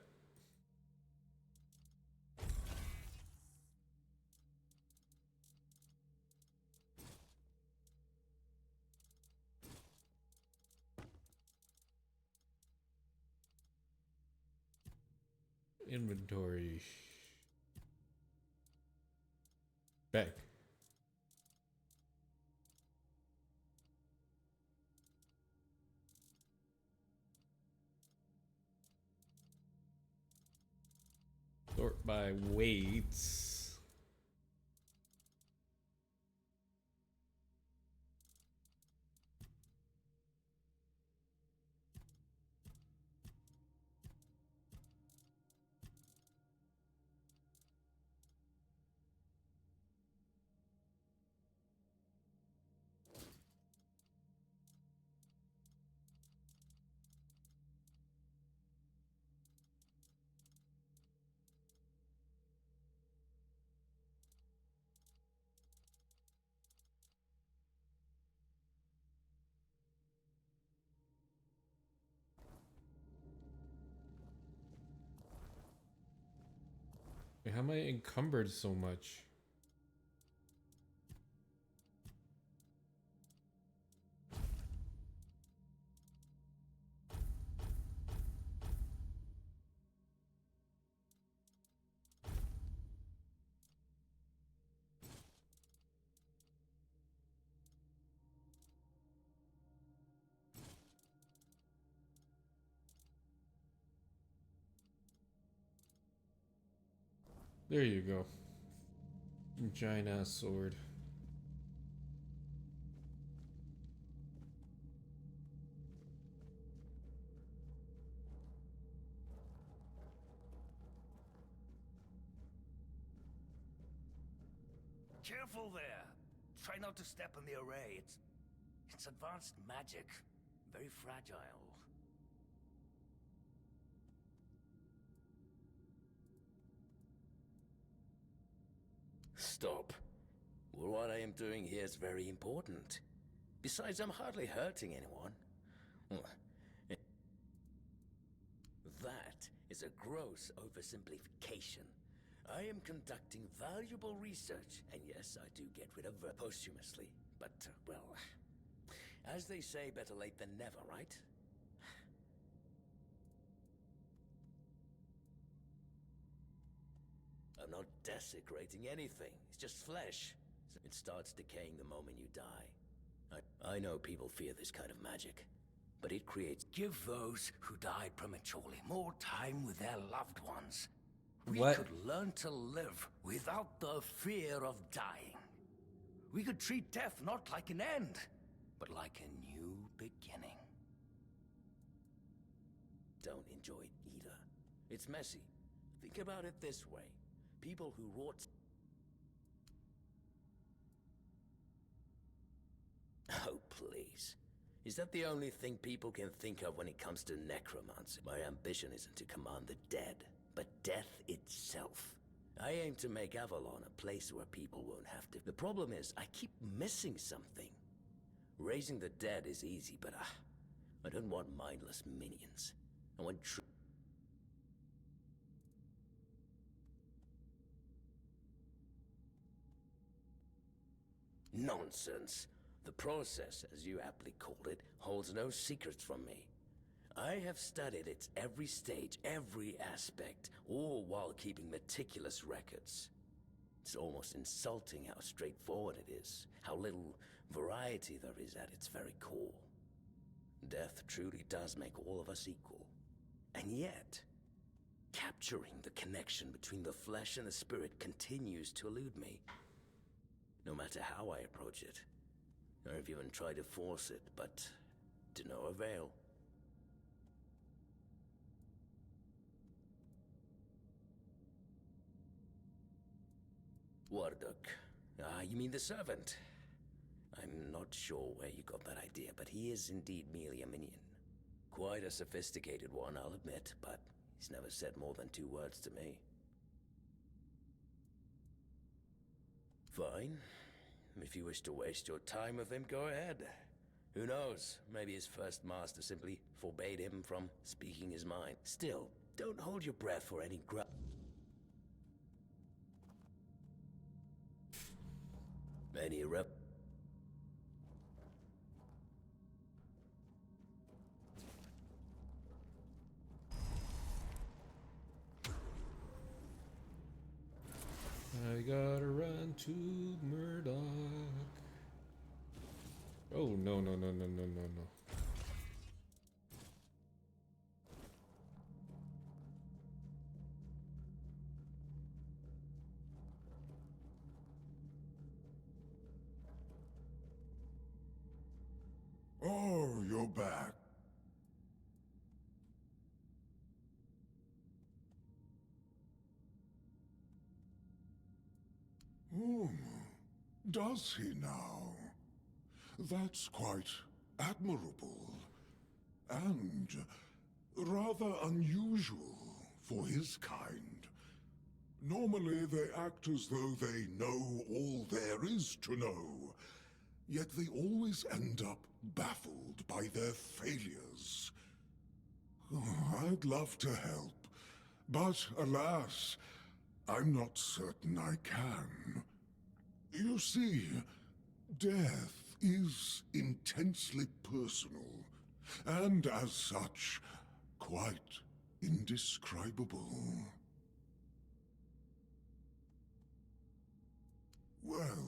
S1: Inventory. Back. Sort by weights. Wait, how am I encumbered so much? There you go. Giant ass sword.
S5: Careful there. Try not to step on the array. It's advanced magic. Very fragile. Stop. Well, what I am doing here is very important. Besides, I'm hardly hurting anyone. That is a gross oversimplification. I am conducting valuable research, and yes, I do get rid of her posthumously. But, well, as they say, better late than never, right? I'm not desecrating anything. It's just flesh. It starts decaying the moment you die. I know people fear this kind of magic, but it creates... Give those who died prematurely more time with their loved ones. We could learn to live without the fear of dying. We could treat death not like an end, but like a new beginning. Don't enjoy it either. It's messy. Think about it this way. People who wrought... Oh, please. Is that the only thing people can think of when it comes to necromancy? My ambition isn't to command the dead, but death itself. I aim to make Avalon a place where people won't have to. The problem is, I keep missing something. Raising the dead is easy, but I don't want mindless minions. I want true... Nonsense. The process, as you aptly called it, holds no secrets from me. I have studied its every stage, every aspect, all while keeping meticulous records. It's almost insulting how straightforward it is, how little variety there is at its very core. Death truly does make all of us equal. And yet, capturing the connection between the flesh and the spirit continues to elude me. No matter how I approach it. I've even tried to force it, but to no avail. Warduk. You mean the servant? I'm not sure where you got that idea, but he is indeed merely a minion. Quite a sophisticated one, I'll admit, but he's never said more than 2 words to me. Fine. If you wish to waste your time with him, go ahead. Who knows? Maybe his first master simply forbade him from speaking his mind. Still, don't hold your breath for any Any rep...
S1: I gotta run to Murdoch. Oh, no, no, no, no, no, no, no.
S9: Oh, you're back. Hmm. Does he now? That's quite admirable. And rather unusual for his kind. Normally they act as though they know all there is to know, yet they always end up baffled by their failures. Oh, I'd love to help, but alas, I'm not certain I can. You see, death is intensely personal, and as such, quite indescribable. Well,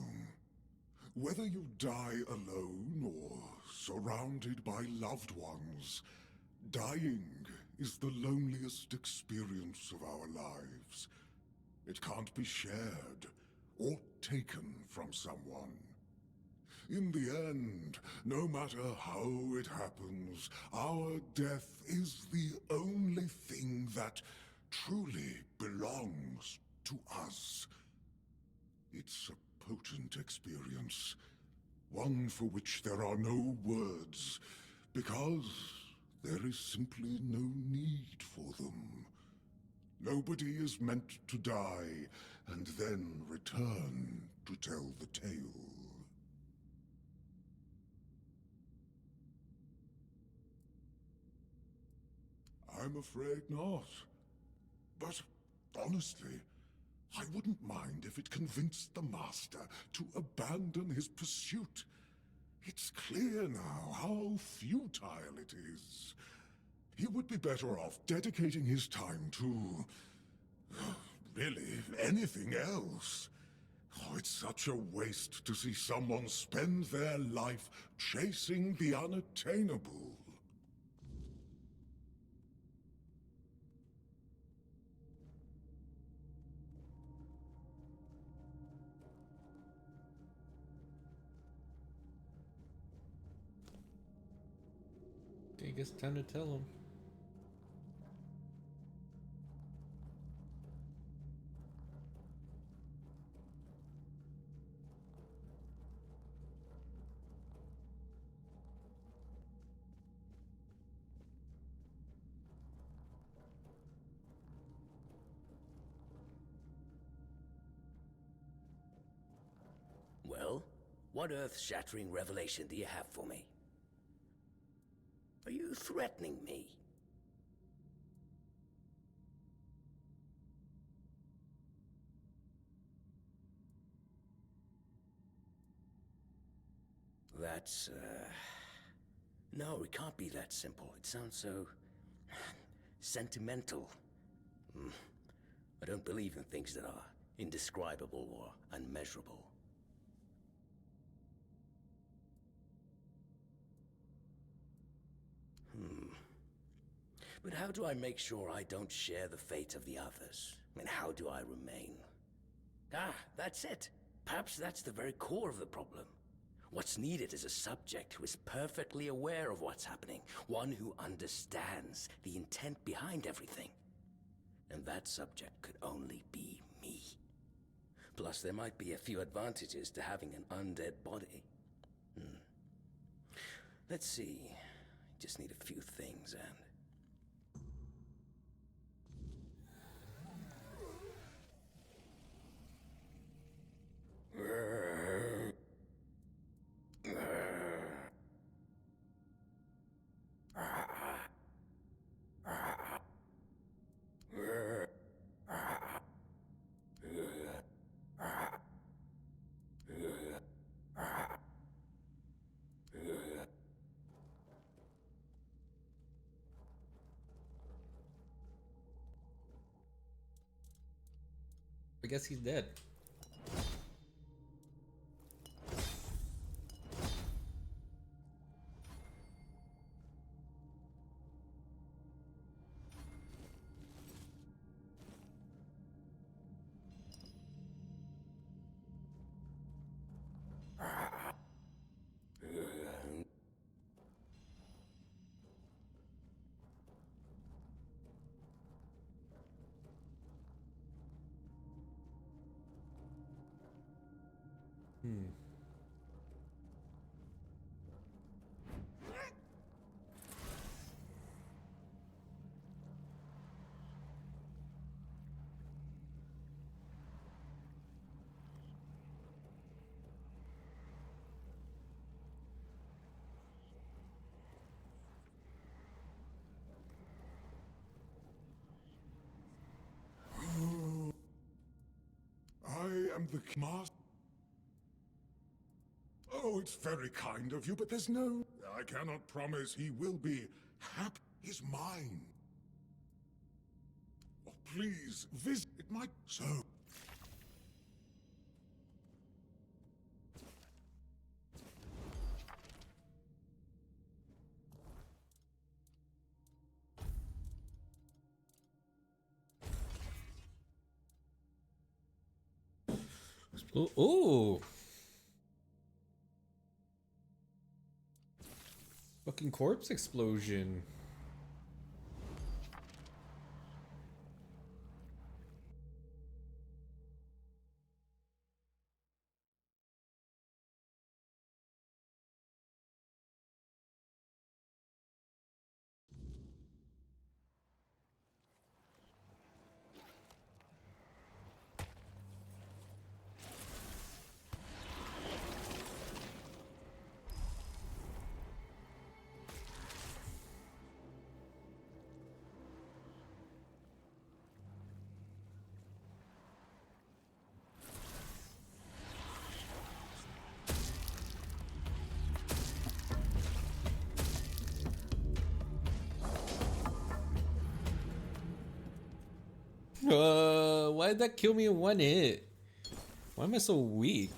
S9: whether you die alone or surrounded by loved ones, dying is the loneliest experience of our lives. It can't be shared or taken from someone. In the end, no matter how it happens, our death is the only thing that truly belongs to us. It's a potent experience, one for which there are no words, because there is simply no need for them. Nobody is meant to die and then return to tell the tale. I'm afraid not. But honestly, I wouldn't mind if it convinced the Master to abandon his pursuit. It's clear now how futile it is. He would be better off dedicating his time to... really, anything else. Oh, it's such a waste to see someone spend their life chasing the unattainable.
S1: I guess time to tell him.
S5: Well, what earth-shattering revelation do you have for me? Are you threatening me? That's, No, it can't be that simple. It sounds so... sentimental. I don't believe in things that are indescribable or unmeasurable. But how do I make sure I don't share the fate of the others? And how do I remain? Ah, that's it. Perhaps that's the very core of the problem. What's needed is a subject who is perfectly aware of what's happening, one who understands the intent behind everything. And that subject could only be me. Plus, there might be a few advantages to having an undead body. Let's see. Just need a few things and...
S1: I guess he's dead. Hmm.
S9: I am the master. Oh, it's very kind of you, but there's no... I cannot promise he will be happy. He's mine. Oh, please, visit. It might... So...
S1: Oh! Fucking corpse explosion. Why'd that kill me in one hit? Why am I so weak?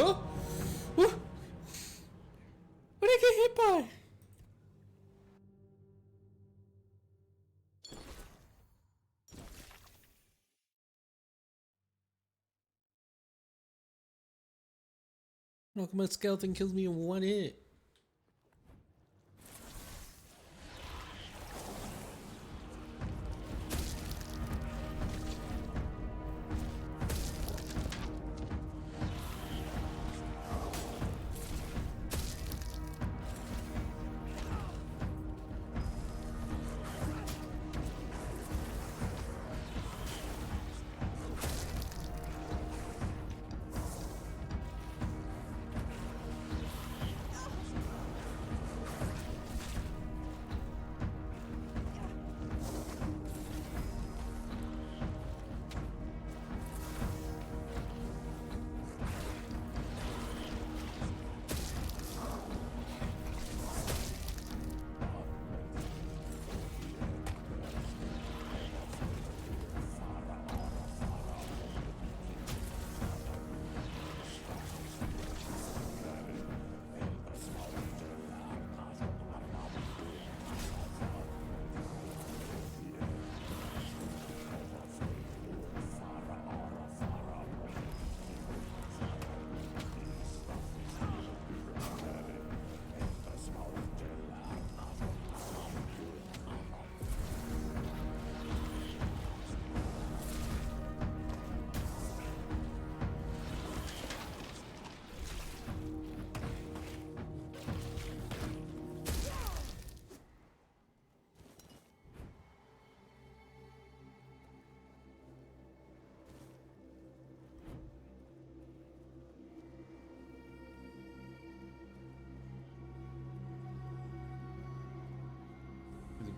S1: Oh! What did I get hit by? No, come on, skeleton kills me in one hit.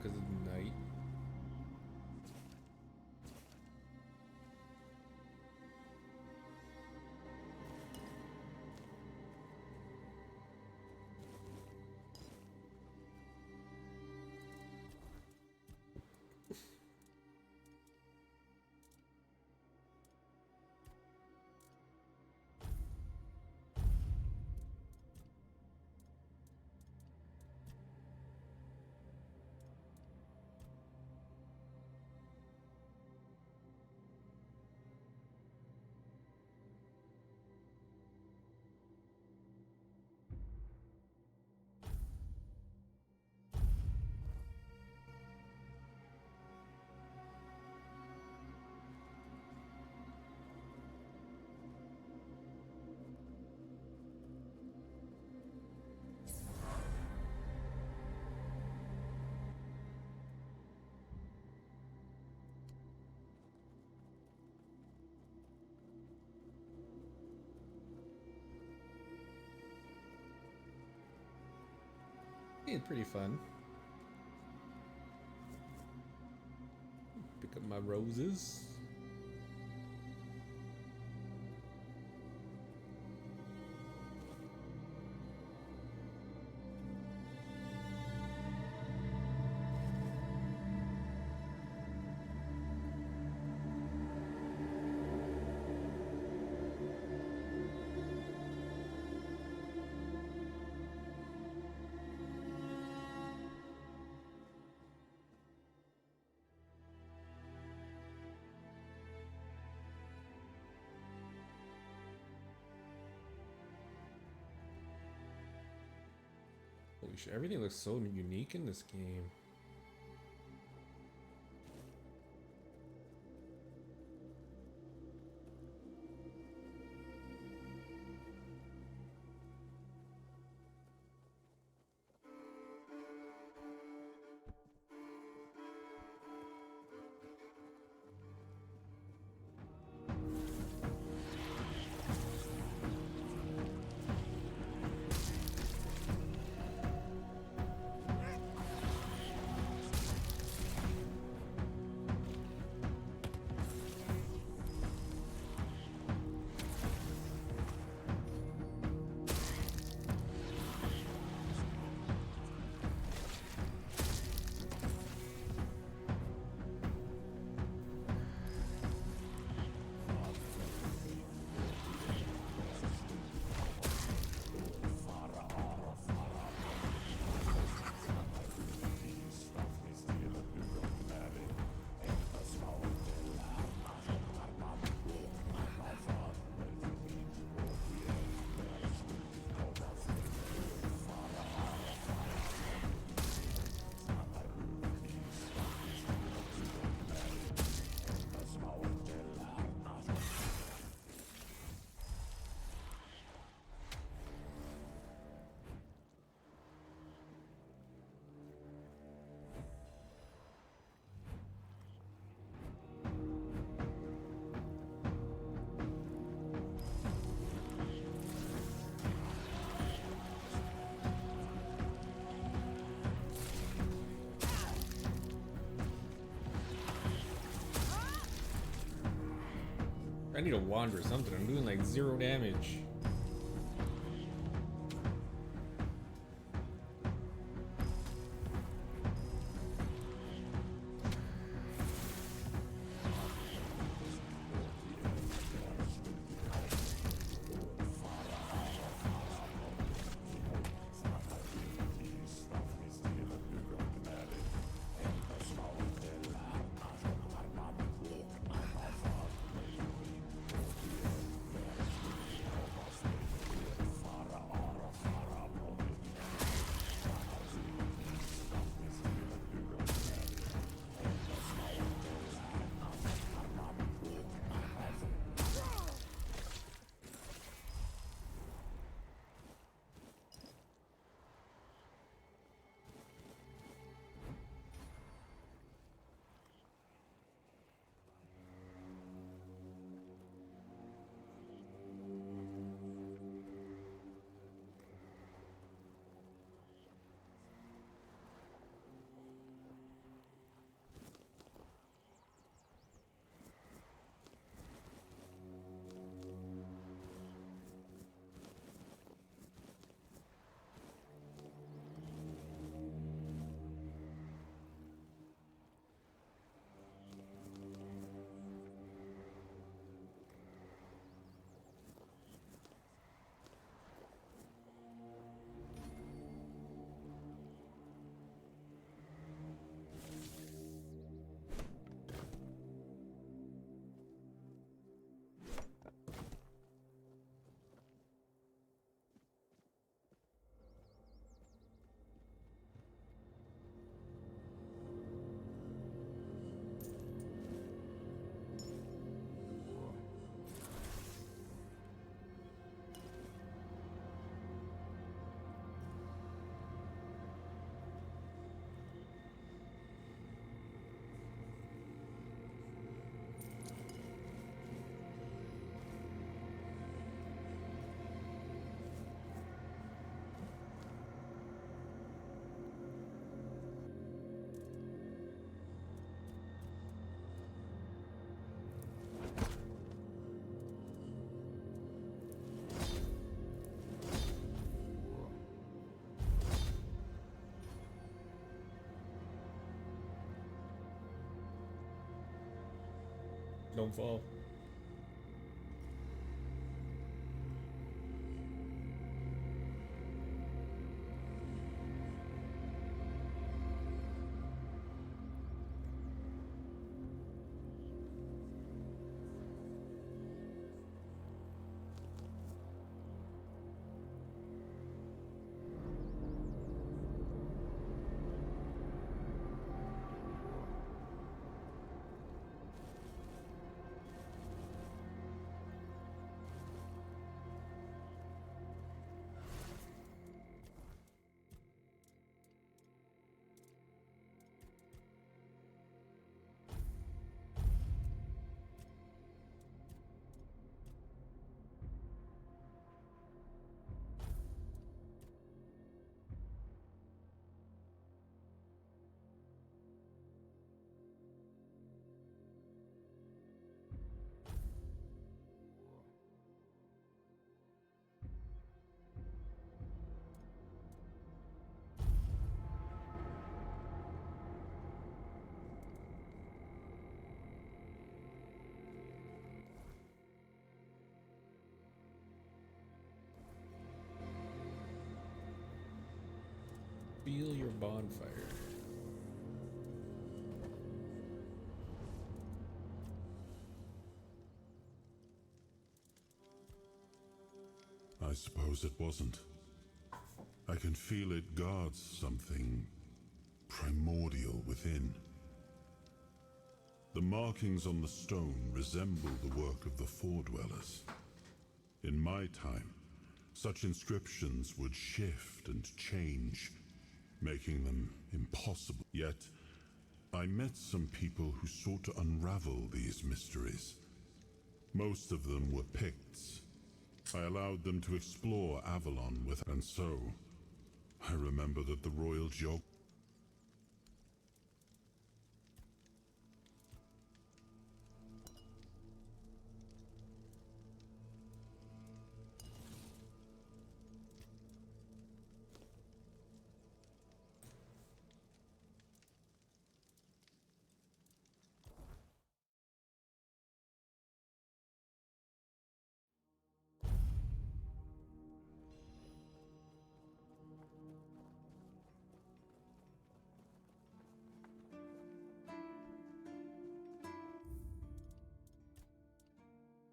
S1: because of the night. It's pretty fun. Pick up my roses. Holy shit, everything looks so unique in this game. I need a wand or something. I'm doing like 0 damage. Don't fall. Feel your bonfire.
S6: I suppose it wasn't. I can feel it guards something primordial within. The markings on the stone resemble the work of the Foredwellers. In my time, such inscriptions would shift and change, making them impossible. Yet, I met some people who sought to unravel these mysteries. Most of them were Picts. I allowed them to explore Avalon with, and so, I remember that the royal geog.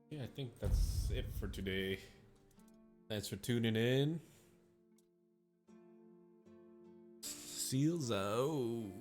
S1: Yeah, I think that's it for today. Thanks for tuning in. Seals out.